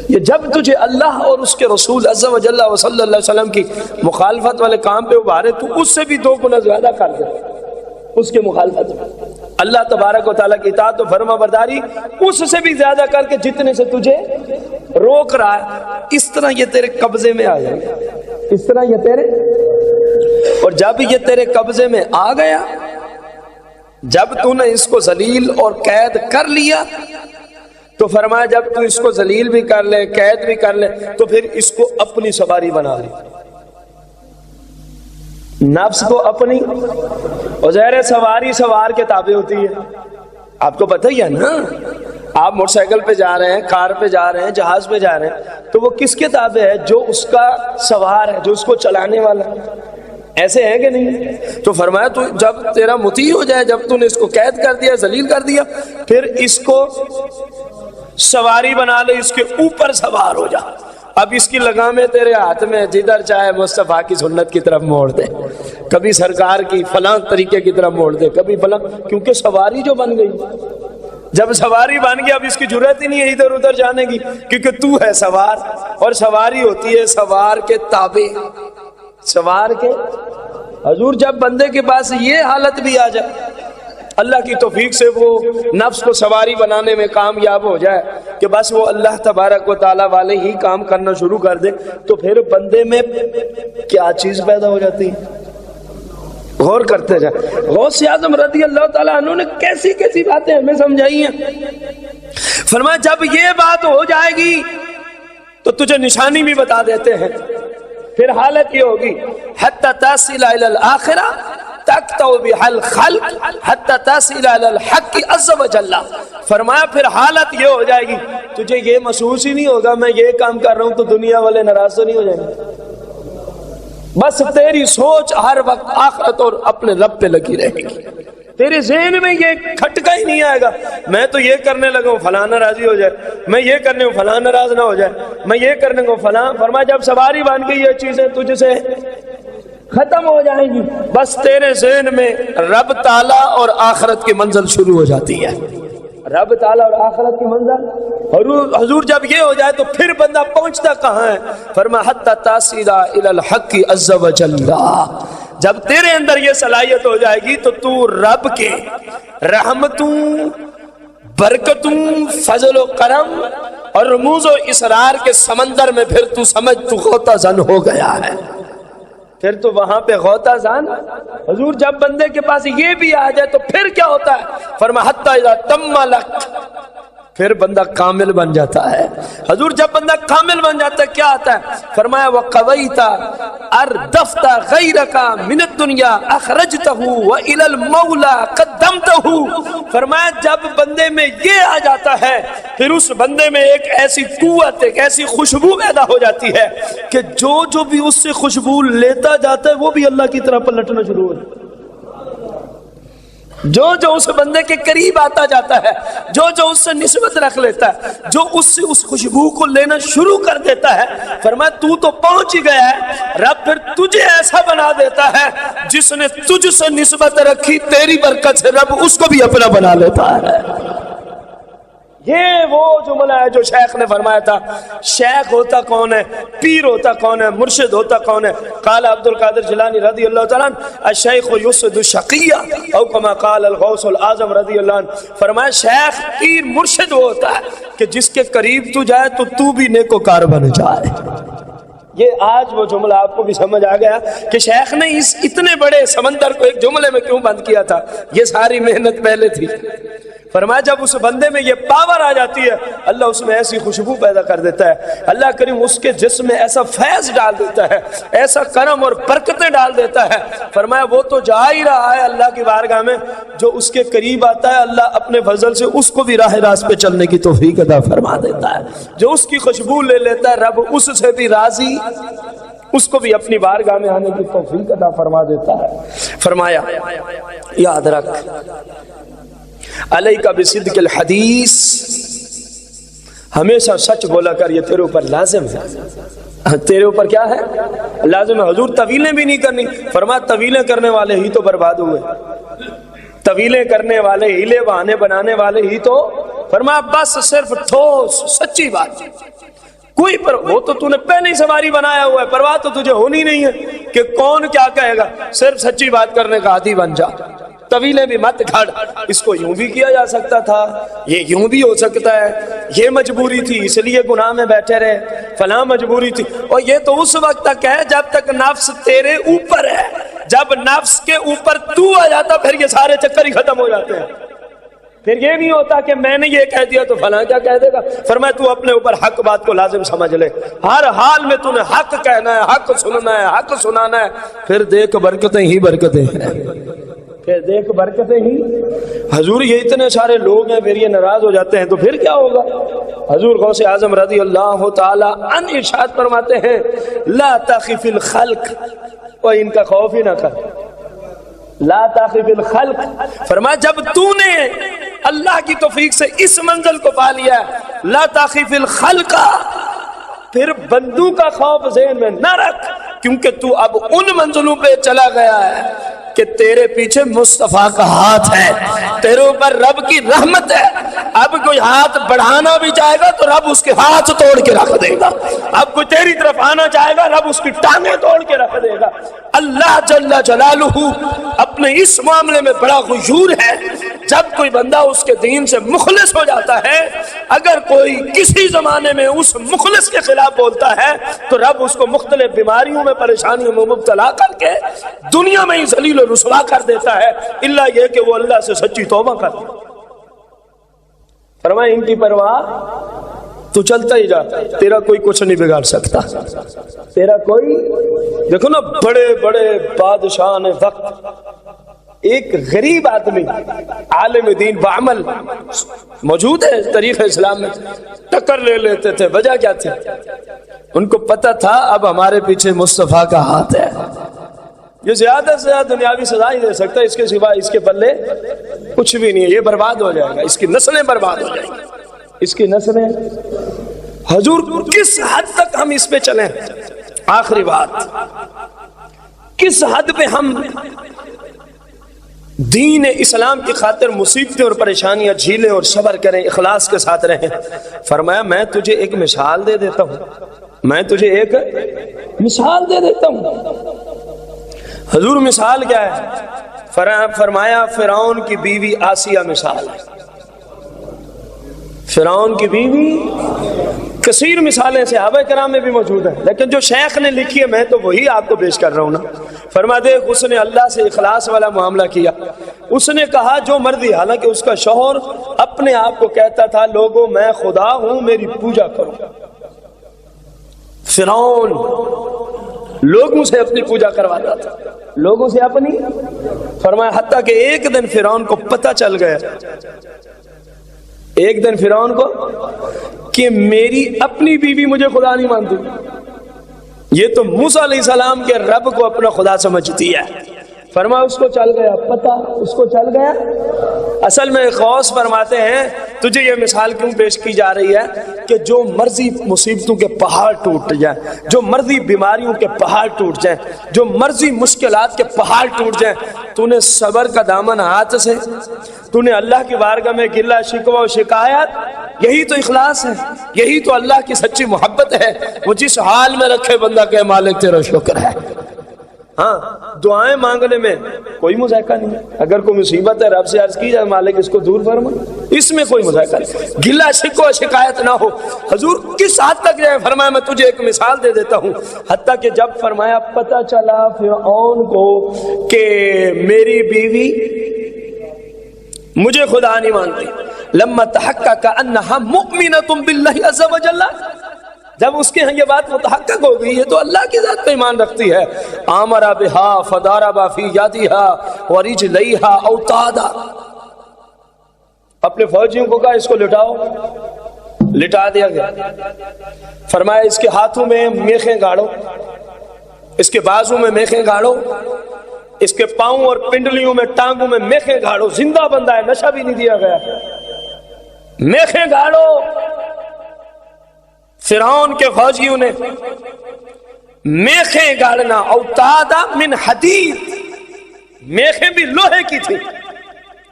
یہ جب تجھے اللہ اور اس کے رسول عز و جل و صلی اللہ علیہ وسلم کی مخالفت والے کام پہ ابھارے تو اس سے بھی 2 گنا زیادہ کر دے، اس کے مخالفت میں اللہ تبارک و تعالیٰ کی اطاعت و فرما برداری اس سے بھی زیادہ کر کے جتنے سے تجھے روک رہا ہے، اس طرح یہ تیرے قبضے میں آ جائے گا، اس طرح یہ تیرے، اور جب یہ تیرے قبضے میں آ گیا، جب تو نے اس کو ذلیل اور قید کر لیا تو فرمایا جب تو اس کو ذلیل بھی کر لے قید بھی کر لے تو پھر اس کو اپنی سواری بنا لے، نفس کو اپنی، اور ظاہر سواری سوار کے تابع ہوتی ہے، آپ کو پتہ ہی ہے نا، آپ موٹر سائیکل پہ جا رہے ہیں، کار پہ جا رہے ہیں، جہاز پہ جا رہے ہیں، تو وہ کس کے تابع ہے؟ جو اس کا سوار ہے، جو اس کو چلانے والا، ایسے ہے کہ نہیں؟ تو فرمایا تو جب تیرا مطیع ہو جائے، جب تو نے اس کو قید کر دیا، ذلیل کر دیا، پھر اس کو سواری بنا لے، اس کے اوپر سوار ہو جا، اب اس کی لگامیں تیرے ہاتھ میں، جدھر چاہے مصطفیٰ کی سنت کی طرف موڑ دے، کبھی سرکار کی فلاں طریقے کی طرف موڑ دے، کبھی فلاں، کیونکہ سواری جو بن گئی، جب سواری بن گیا اب اس کی جرات ہی نہیں ہے ادھر ادھر جانے کی، کیونکہ تو ہے سوار، اور سواری ہوتی ہے سوار کے تابع، سوار کے۔ حضور جب بندے کے پاس یہ حالت بھی آ جائے، اللہ کی توفیق سے وہ نفس کو سواری بنانے میں کامیاب ہو جائے کہ بس وہ اللہ تبارک و تعالیٰ والے ہی کام کرنا شروع کر دے، تو پھر بندے میں کیا چیز پیدا ہو جاتی ہے؟ غور کرتے جائیں۔ غوث اعظم رضی اللہ تعالیٰ عنہ نے کیسی کیسی باتیں ہمیں سمجھائی ہیں۔ فرمایا جب یہ بات ہو جائے گی تو تجھے نشانی بھی بتا دیتے ہیں، پھر حالت یہ ہوگی حتی تصل الی الآخرہ تقطع بها الخلق حتی تصل الی الحق عز وجل. فرمایا پھر حالت یہ ہو جائے گی تجھے یہ محسوس ہی نہیں ہوگا میں یہ کام کر رہا ہوں تو دنیا والے ناراض تو نہیں ہو جائیں گے. بس تیری سوچ ہر وقت آخرت اور اپنے رب پہ لگی رہے گی. تیرے ذہن میں یہ کھٹکا ہی نہیں آئے گا میں تو یہ کرنے لگا ہوں فلاں راضی ہو جائے, میں یہ کرنے ہوں فلاں ناراض نہ ہو جائے, میں یہ کرنے کو فلاں. فرمایا جب سواری بن گئی یہ چیزیں تجھ سے ختم ہو جائیں گی, بس تیرے ذہن میں رب تعالیٰ اور آخرت کی منزل شروع ہو جاتی ہے. رب تعالیٰ اور آخرت کی منزل. حضور جب یہ ہو جائے تو پھر بندہ پہنچتا کہاں ہے؟ فرمایا حتی تصل الی الحق عز وجل. جب تیرے اندر یہ صلاحیت ہو جائے گی تو تو رب کے رحمتوں, برکتوں, فضل و کرم اور رموز و اسرار کے سمندر میں پھر تو سمجھ تو غوطہ زن ہو گیا ہے. پھر تو وہاں پہ غوطہ زن. حضور جب بندے کے پاس یہ بھی آ جائے تو پھر کیا ہوتا ہے؟ فرمایا حتی اذا تم لک, پھر بندہ کامل بن جاتا ہے. حضور جب بندہ کامل بن جاتا ہے کیا آتا ہے؟ فرمایا وَقَوَيْتَ أَرْدَفْتَ غَيْرَكَ مِنَ الدُّنْيَا أَخْرَجْتَهُ وَإِلَى الْمَوْلَى قَدَّمْتَهُ. فرمایا جب بندے میں یہ آ جاتا ہے پھر اس بندے میں ایک ایسی قوت, ایک ایسی خوشبو پیدا ہو جاتی ہے کہ جو بھی اس سے خوشبو لیتا جاتا ہے وہ بھی اللہ کی طرف پلٹنا شروع ہو جاتا ہے. جو اس بندے کے قریب آتا جاتا ہے, جو اس سے نسبت رکھ لیتا ہے, جو اس سے اس خوشبو کو لینا شروع کر دیتا ہے, فرمایا تو پہنچ ہی گیا ہے. رب پھر تجھے ایسا بنا دیتا ہے جس نے تجھ سے نسبت رکھی تیری برکت سے رب اس کو بھی اپنا بنا لیتا ہے. یہ وہ جملہ ہے جو شیخ نے فرمایا تھا. شیخ ہوتا کون ہے, پیر ہوتا کون ہے, مرشد ہوتا کون ہے؟ قال عبد القادر جیلانی رضی اللہ تعالیٰ عنہ الشیخ یسعد الشقیہ او کما قال الغوث الاعظم رضی اللہ عنہ. فرمایا شیخ, پیر, مرشد وہ ہوتا ہے کہ جس کے قریب تو جائے تو بھی نیکوکار بن جائے. یہ آج وہ جملہ آپ کو بھی سمجھ آ گیا کہ شیخ نے اس اتنے بڑے سمندر کو ایک جملے میں کیوں بند کیا تھا. یہ ساری محنت پہلے تھی. فرمایا جب اس بندے میں یہ پاور آ جاتی ہے اللہ اس میں ایسی خوشبو پیدا کر دیتا ہے. اللہ کریم اس کے جسم میں ایسا فیض ڈال دیتا ہے, ایسا کرم اور برکتیں ڈال دیتا ہے. فرمایا وہ تو جا ہی رہا ہے اللہ کی بارگاہ میں, جو اس کے قریب آتا ہے اللہ اپنے فضل سے اس کو بھی راہ راست پہ چلنے کی توفیق عطا فرما دیتا ہے. جو اس کی خوشبو لے لیتا ہے رب اس سے بھی راضی, اس کو بھی اپنی بارگاہ میں آنے کی توفیق عطا فرما دیتا ہے. فرمایا یاد رکھ علیکہ بصدق الحدیث, ہمیشہ سچ بولا کر, یہ تیرے اوپر لازم ہے. تیرے اوپر کیا ہے؟ لازم ہے. حضور طویلیں بھی نہیں کرنی. فرمایا طویلیں کرنے والے ہی تو برباد ہوئے, طویلیں کرنے والے, ہیلے بہانے بنانے والے ہی تو. فرمایا بس صرف ٹھوس سچی بات, کوئی پر وہ تو نے پہلے ہی سواری بنایا ہوا ہے, پرواہ تو تجھے ہونی نہیں ہے کہ کون کیا کہے گا. صرف سچی بات کرنے کا عادی بن جا. طویلیں بھی مت گھڑ. اس کو یوں بھی کیا جا سکتا تھا, یہ یوں بھی ہو سکتا ہے, یہ مجبوری تھی اس لیے گناہ میں بیٹھے رہے, فلاں مجبوری تھی. اور یہ تو اس وقت تک ہے جب تک نفس تیرے اوپر ہے. جب نفس کے اوپر تو آ جاتا پھر یہ سارے چکر ہی ختم ہو جاتے ہیں. پھر یہ نہیں ہوتا کہ میں نے یہ کہہ دیا تو فلاں کیا کہہ دے گا. فرمایا تو اپنے اوپر حق بات کو لازم سمجھ لے, ہر حال میں تو نے حق کہنا ہے, حق سننا ہے, حق سنانا ہے. پھر دیکھ برکتیں ہی برکتیں ہیں, پھر دیکھ برکتیں ہی. حضور یہ اتنے سارے لوگ ہیں پھر یہ ناراض ہو جاتے ہیں تو پھر کیا ہوگا؟ حضور غوث اعظم رضی اللہ تعالی عنہ ارشاد فرماتے ہیں لا تخف الخلق, اور ان کا خوف ہی نہ کر. لا تخف الخلق. فرمایا جب تو نے اللہ کی توفیق سے اس منزل کو پا لیا لا تخف الخلق, پھر بندوں کا خوف ذہن میں نہ رکھ, کیونکہ تو اب ان منزلوں پہ چلا گیا ہے کہ تیرے پیچھے مصطفیٰ کا ہاتھ ہے, تیرے اوپر رب کی رحمت ہے. اب کوئی ہاتھ بڑھانا بھی چاہے گا تو رب اس کے ہاتھ توڑ کے رکھ دے گا. اب کوئی تیری طرف آنا چاہے گا رب اس کی ٹانگیں توڑ کے رکھ دے گا. اللہ جل جلالہ اپنے اس معاملے میں بڑا غیور ہے. جب کوئی بندہ اس کے دین سے مخلص ہو جاتا ہے, اگر کوئی کسی زمانے میں اس مخلص کے خلاف بولتا ہے تو رب اس کو مختلف بیماریوں میں, پریشانیوں میں مبتلا کر کے دنیا میں ہی ذلیل و رسوا کر دیتا ہے, الا یہ کہ وہ اللہ سے سچی توبہ کرتے. فرمائے ان کی پرواہ تو چلتا ہی جا، تیرا کوئی کچھ نہیں بگاڑ سکتا، تیرا کوئی. دیکھو نا بڑے بڑے بادشاہ نے وقت، ایک غریب آدمی عالم دین بعمل موجود ہے تاریخ اسلام میں، ٹکر لے لیتے تھے. وجہ کیا تھی؟ ان کو پتہ تھا اب ہمارے پیچھے مصطفیٰ کا ہاتھ ہے، یہ زیادہ سے زیادہ دنیاوی سزا ہی دے سکتا ہے، اس کے سوا اس کے پلے کچھ بھی نہیں ہے، یہ برباد ہو جائے گا، اس کی نسلیں برباد ہو جائیں گی، اس کی نسلیں. حضور کس حد تک ہم اس پہ چلیں؟ آخری بات، کس حد پہ ہم دین اسلام کی خاطر مصیبتیں اور پریشانیاں جھیلیں اور صبر کریں، اخلاص کے ساتھ رہیں؟ فرمایا میں تجھے ایک مثال دے دیتا ہوں، میں تجھے ایک مثال دے دیتا ہوں. حضور مثال کیا ہے؟ فرمایا فرعون کی بیوی آسیہ مثال ہے. فرعون کی بیوی، کثیر مثالیں صحابہ کرام میں بھی موجود ہیں، لیکن جو شیخ نے لکھی ہے میں تو وہی آپ کو پیش کر رہا ہوں نا. فرما دیکھ اس نے اللہ سے اخلاص والا معاملہ کیا، اس نے کہا جو مرضی، حالانکہ اس کا شوہر اپنے آپ کو کہتا تھا لوگوں میں خدا ہوں میری پوجا کرو. فرعون لوگوں سے اپنی پوجا کرواتا تھا، لوگوں سے اپنی. فرمایا حتیٰ کہ ایک دن فرعون کو پتہ چل گیا، ایک دن فرعون کو کہ میری اپنی بیوی مجھے خدا نہیں مانتی، یہ تو موسیٰ علیہ السلام کے رب کو اپنا خدا سمجھتی ہے. فرمایا اس کو چل گیا پتہ، اس کو چل گیا. اصل میں غوث فرماتے ہیں تجھے یہ مثال کیوں پیش کی جا رہی ہے کہ جو مرضی مصیبتوں کے پہاڑ ٹوٹ جائیں، جو مرضی بیماریوں کے پہاڑ ٹوٹ جائیں، جو مرضی مشکلات کے پہاڑ ٹوٹ جائیں، تو نے صبر کا دامن ہاتھ سے، تو نے اللہ کی بارگاہ میں گلہ شکوہ و شکایت، یہی تو اخلاص ہے، یہی تو اللہ کی سچی محبت ہے. وہ جس حال میں رکھے بندہ کہ مالک تیرا شکر ہے. ہاں دعائیں مانگنے میں کوئی مذائقہ نہیں ہے، اگر کوئی مصیبت ہے رب سے عرض کی جائے مالک اس کو دور فرما، اس میں کوئی مذائقہ نہیں، گلہ شکوہ شکایت نہ ہو. حضور کس حد تک جائے؟ فرمایا میں تجھے ایک مثال دے دیتا ہوں. حتیٰ کہ جب فرمایا پتہ چلا فرعون کو کہ میری بیوی مجھے خدا نہیں مانتی، لما تحقق انہا مؤمنۃ باللہ عز وجل، جب اس کے ہاں یہ بات متحقق ہو گئی ہے تو اللہ کی ذات پہ ایمان رکھتی ہے. آمر بہا فضرب فی یدہا ورجلیہا اوتادا، اپنے فوجیوں کو کہا اس کو لٹاؤ، لٹا دیا گیا. فرمایا اس کے ہاتھوں میں میخیں گاڑو، اس کے بازو میں میخیں گاڑو، اس کے پاؤں اور پنڈلیوں میں ٹانگوں میں میخیں گاڑو. زندہ بندہ ہے، نشہ بھی نہیں دیا گیا، میخیں گاڑو. فرعون کے فوجیوں نے میخیں گاڑنا، اوتادا من حدید، میخیں بھی لوہے کی تھی.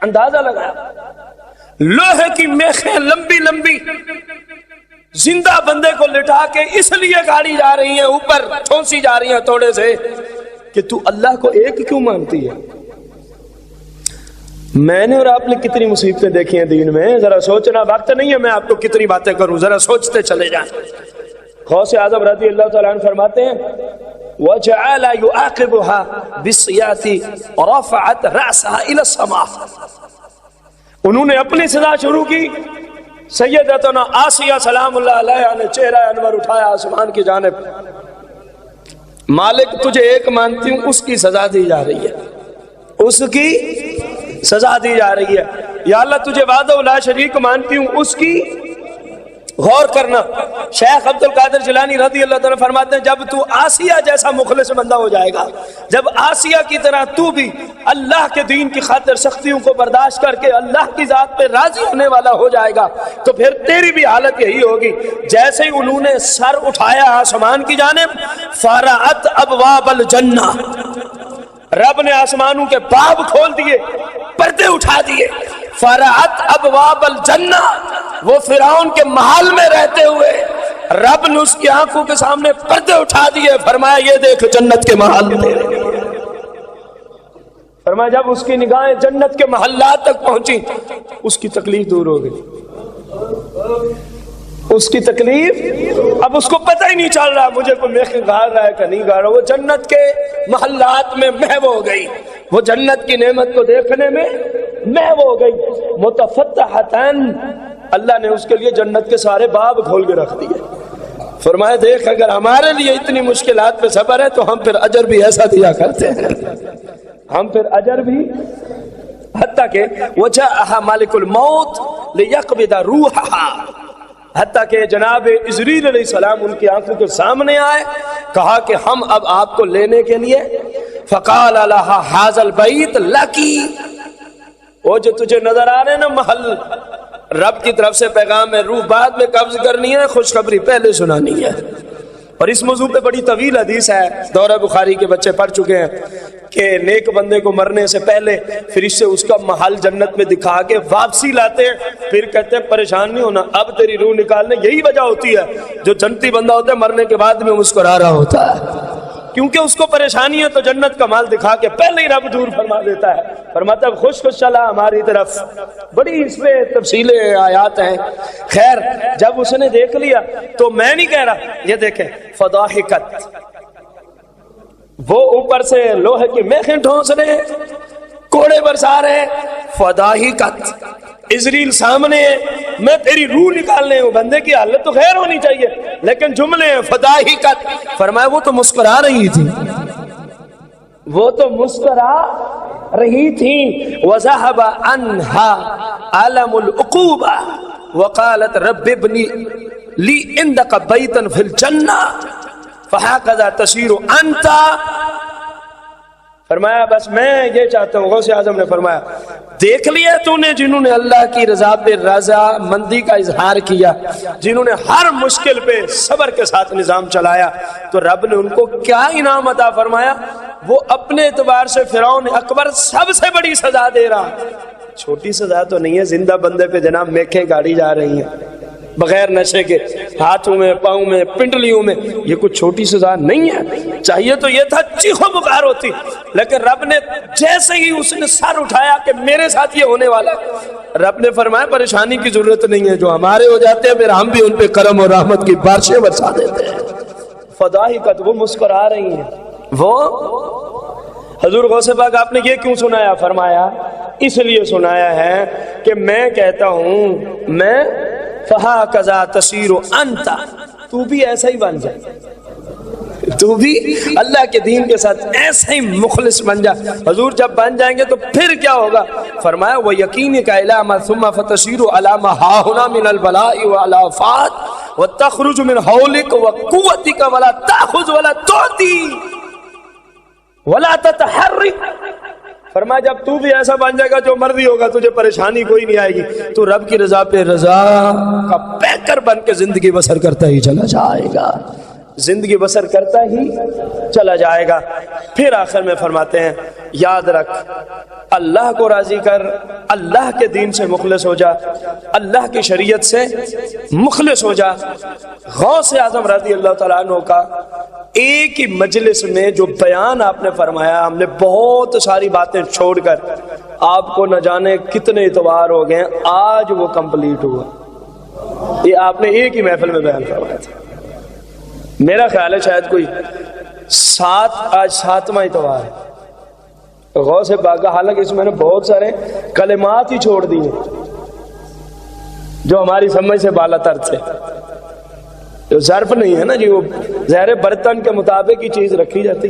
اندازہ لگایا لوہے کی میخیں لمبی لمبی، زندہ بندے کو لٹا کے اس لیے گاڑی جا رہی ہیں، اوپر ٹھونسی جا رہی ہیں تھوڑے سے کہ تو اللہ کو ایک کیوں مانتی ہے. میں نے اور آپ نے کتنی مصیبتیں دیکھی ہیں دین میں، ذرا سوچنا، وقت نہیں ہے میں آپ کو کتنی باتیں کروں، ذرا سوچتے چلے جائیں. غوث اعظم رضی اللہ تعالیٰ عنہ فرماتے ہیں وَجَعَلَ يُعَاقِبُهَا بِالسِّيَاطِ رَفَعَتْ رَأْسَهَا إِلَى السَّمَاءِ. انہوں نے اپنی سزا شروع کی. سیدتنا آسیہ سلام اللہ علیہ نے چہرہ انور اٹھایا آسمان کی جانب. مالک تجھے ایک مانتی ہوں، اس کی سزا دی جا رہی ہے، اس کی سزا دی جا رہی ہے. یا اللہ تجھے وحدہ لا شریک مانتی ہوں، اس کی غور کرنا. شیخ عبد القادر جیلانی رضی اللہ تعالیٰ فرماتے ہیں جب تو آسیہ جیسا مخلص بندہ ہو جائے گا، جب آسیہ کی طرح تو بھی اللہ کے دین کی خاطر سختیوں کو برداشت کر کے اللہ کی ذات پہ راضی ہونے والا ہو جائے گا، تو پھر تیری بھی حالت یہی ہوگی. جیسے ہی انہوں نے سر اٹھایا آسمان کی جانب، فرعت ابواب الجنہ، رب نے آسمانوں کے باب کھول دیے، پردے اٹھا دیے. فرعت ابواب الجنہ، وہ فرعون کے محل میں رہتے ہوئے رب نے اس کی آنکھوں کے سامنے پردے اٹھا دیے. فرمایا یہ دیکھ جنت کے محل میں. فرمایا جب اس کی نگاہیں جنت کے محلات تک پہنچی، اس کی تکلیف دور ہو گئی. اس کی تکلیف، اب اس کو پتہ ہی نہیں چل رہا مجھے کوئی میخ گاڑ رہا ہے کہ نہیں گاڑ رہا. وہ جنت کے محلات میں محو ہو گئی، وہ جنت کی نعمت کو دیکھنے میں محو ہو گئی. متفتحتاً اللہ نے اس کے لیے جنت کے سارے باب کھول کے رکھ دیے. فرمایا دیکھ اگر ہمارے لیے اتنی مشکلات پہ صبر ہے تو ہم پھر اجر بھی ایسا دیا کرتے ہیں, ہم پھر اجر بھی. حتیٰ کہ وجاءہا مالک الموت لیقبض روحہا, حتیٰ کہ جناب عزرائیل علیہ السلام ان کی آنکھوں کے سامنے آئے, کہا کہ ہم اب آپ کو لینے کے لیے. فقال لہا ھذا البیت لکی, وہ جو تجھے نظر آ رہے ہیں نا محل, رب کی طرف سے پیغام ہے, روح بعد میں قبض کرنی ہے, خوشخبری پہلے سنانی ہے. اور اس موضوع پہ بڑی طویل حدیث ہے, دورہ بخاری کے بچے پڑھ چکے ہیں کہ نیک بندے کو مرنے سے پہلے فرشتے اس کا محل جنت میں دکھا کے واپسی لاتے ہیں, پھر کہتے ہیں پریشان نہیں ہونا, اب تیری روح نکالنے یہی وجہ ہوتی ہے. جو جنتی بندہ ہوتا ہے مرنے کے بعد میں مسکرا رہا ہوتا ہے, کیونکہ اس کو پریشانی ہے تو جنت کا مال دکھا کے پہلے ہی رب دور فرما دیتا ہے, فرماتا ہے خوش خوش چلا ہماری طرف. بڑی اس میں تفصیلیں آیات ہیں. خیر جب اس نے دیکھ لیا تو میں نہیں کہہ رہا, یہ دیکھیں فضاحکت, وہ اوپر سے لوہے کی میخیں ٹھونس رہے, کوڑے برسا رہے. فضاحکت, عزرائیل سامنے ہے, میں تیری روح نکالنے ہوں, بندے کی حالت تو خیر ہونی چاہیے, لیکن جملے ہیں فضاحکت. فرمایا وہ تو مسکرا رہی تھی, وہ تو مسکرا رہی تھی. وذهب عنها علم العقوبہ وقالت رب ابن لی عندك بیتا فی الجنہ فہکذا تسیر انت. فرمایا بس میں یہ چاہتا ہوں, غوث اعظم نے فرمایا دیکھ لیا تو نے جنہوں نے اللہ کی رضا پہ رضا مندی کا اظہار کیا, جنہوں نے ہر مشکل پہ صبر کے ساتھ نظام چلایا, تو رب نے ان کو کیا انعام عطا فرمایا. وہ اپنے اعتبار سے فرعون اکبر سب سے بڑی سزا دے رہا, چھوٹی سزا تو نہیں ہے. زندہ بندے پہ جناب میکھیں گاڑی جا رہی ہیں بغیر نشے کے, ہاتھوں میں پاؤں میں پنڈلیوں میں, یہ کچھ چھوٹی سزا نہیں ہے. چاہیے تو یہ تھا چیخو پکار ہوتی, لیکن رب نے جیسے ہی اس نے سر اٹھایا کہ میرے ساتھ یہ ہونے والا, رب نے فرمایا پریشانی کی ضرورت نہیں ہے, جو ہمارے ہو جاتے ہیں پھر ہم بھی ان پہ کرم اور رحمت کی بارشیں برسا دیتے ہیں. فضاحکت, وہ مسکرا رہی ہیں. وہ حضور غوث پاک آپ نے یہ کیوں سنایا؟ فرمایا اس لیے سنایا ہے کہ میں کہتا ہوں میں فہکذا تسیر انت, تو بھی ایسا ہی بن جائے, تو بھی اللہ کے دین کے ساتھ ایسا ہی مخلص بن جا. حضور جب بن جائیں گے تو پھر کیا ہوگا؟ فرمایا وہ یقین کا علامہ ثم فتشیر علامہ ہاہنا من البلاء والآفات وتخرج من حولک وقوتک ولا تاخذ ولا تعطی ولا تتحرک. فرمایا جب تو بھی ایسا بن جائے گا جو مرضی ہوگا تجھے پریشانی کوئی نہیں آئے گی, تو رب کی رضا پہ رضا کا پیکر بن کے زندگی بسر کرتا ہی چلا جائے گا, زندگی بسر کرتا ہی چلا جائے گا. پھر آخر میں فرماتے ہیں یاد رکھ اللہ کو راضی کر, اللہ کے دین سے مخلص ہو جا, اللہ کی شریعت سے مخلص ہو جا. غوث اعظم رضی اللہ تعالیٰ عنہ کا ایک ہی مجلس میں جو بیان آپ نے فرمایا, ہم نے بہت ساری باتیں چھوڑ کر آپ کو نہ جانے کتنے اتوار ہو گئے, آج وہ کمپلیٹ ہوا. یہ آپ نے ایک ہی محفل میں بیان فرمایا تھا. میرا خیال ہے شاید کوئی آج 7واں اتوار ہے غوث پاک کا, حالانکہ اس میں نے بہت سارے کلمات ہی چھوڑ دیے جو ہماری سمجھ سے بالا تر تھے. ظرف نہیں ہے نا جی, وہ زہر برتن کے مطابق ہی چیز رکھی جاتی.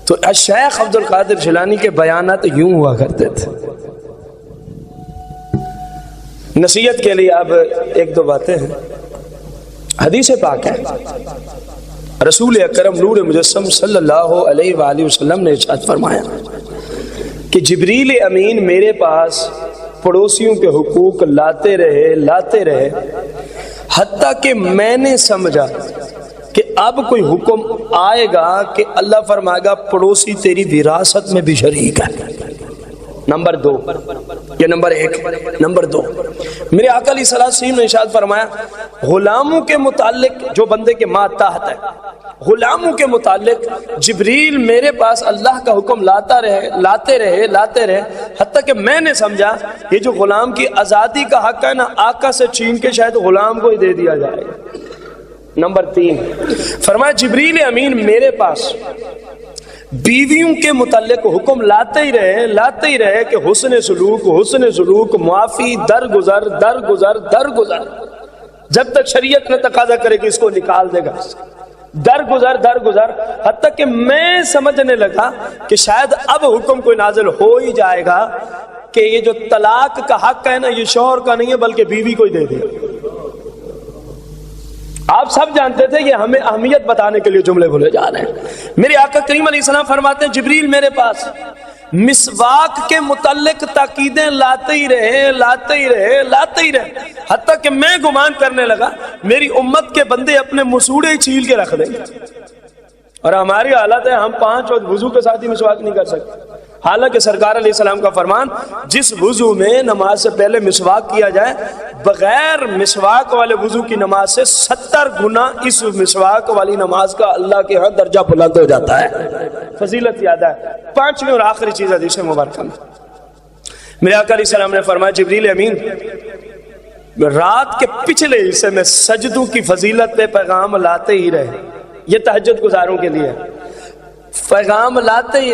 تو شیخ عبد القادر جیلانی کے بیانات یوں ہوا کرتے تھے. نصیحت کے لیے اب ایک دو باتیں ہیں. حدیث پاک ہے, رسول اکرم نور مجسم صلی اللہ علیہ وآلہ وسلم نے ارشاد فرمایا کہ جبریل امین میرے پاس پڑوسیوں کے حقوق لاتے رہے حتیٰ کہ میں نے سمجھا کہ اب کوئی حکم آئے گا کہ اللہ فرمائے گا پڑوسی تیری وراثت میں بھی شریک ہے. نمبر 2, یہ نمبر 1. نمبر 2, میرے آقا علیہ السلام نے ارشاد فرمایا غلاموں کے متعلق جو بندے کے ماتحت ہے, غلاموں کے متعلق جبریل میرے پاس اللہ کا حکم لاتے رہے حتیٰ کہ میں نے سمجھا یہ جو غلام کی آزادی کا حق ہے نا, آقا سے چھین کے شاید غلام کو ہی دے دیا جائے. نمبر 3 فرمایا جبریل امین میرے پاس بیویوں کے متعلق حکم لاتے ہی رہے کہ حسن سلوک معافی درگزر جب تک شریعت نے تقاضا کرے کہ اس کو نکال دے گا، درگزر حتیٰ کہ میں سمجھنے لگا کہ شاید اب حکم کوئی نازل ہو ہی جائے گا کہ یہ جو طلاق کا حق ہے نا، یہ شوہر کا نہیں ہے بلکہ بیوی کو ہی دے دے۔ آپ سب جانتے تھے، یہ ہمیں اہمیت بتانے کے لیے جملے بولے جا رہے ہیں۔ میرے آقا کریم علیہ السلام فرماتے ہیں جبریل میرے پاس مسواک کے متعلق تاکیدیں لاتے ہی رہے حتیٰ کہ میں گمان کرنے لگا میری امت کے بندے اپنے مسوڑے چھیل کے رکھ دیں گے، اور ہماری حالت ہے ہم 5 وقت وضو کے ساتھ ہی مسواک نہیں کر سکتے، حالانکہ سرکار علیہ السلام کا فرمان جس وضو میں نماز سے پہلے مسواک کیا جائے بغیر مسواک والے وضو کی نماز سے 70 گنا اس مسواک والی نماز کا اللہ کے ہاں درجہ بلند ہو جاتا ہے۔ فضیلت یاد ہے۔ 5ویں اور آخری چیز حدیث مبارکہ میں میرے آقا علیہ السلام نے فرمایا جبریل امین رات کے پچھلے حصے میں سجدوں کی فضیلت پہ پیغام لاتے ہی رہے، یہ تہجد گزاروں کے لیے پیغام لاتے ہی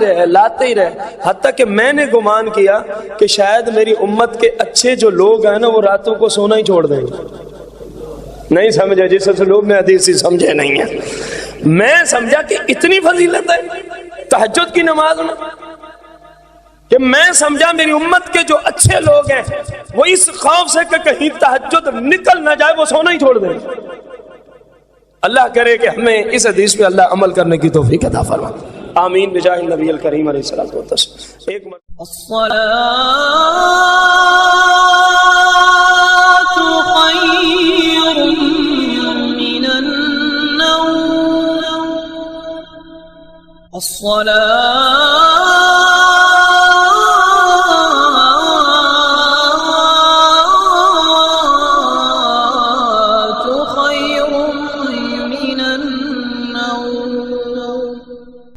رہے حتیٰ کہ میں نے گمان کیا کہ شاید میری امت کے اچھے جو لوگ ہیں نا وہ راتوں کو سونا ہی چھوڑ دیں گے۔ نہیں سمجھے، جس اسلوب میں حدیث ہی سمجھے نہیں ہے۔ میں سمجھا کہ اتنی فضیلت ہے تہجد کی نماز میں کہ میں سمجھا میری امت کے جو اچھے لوگ ہیں وہ اس خوف سے کہ کہیں تہجد نکل نہ جائے وہ سونا ہی چھوڑ دیں۔ اللہ کرے کہ ہمیں اس حدیث پہ اللہ عمل کرنے کی توفیق عطا فرمائے، آمین بجاہ النبی الکریم علیہ الصلوۃ والتسلیم۔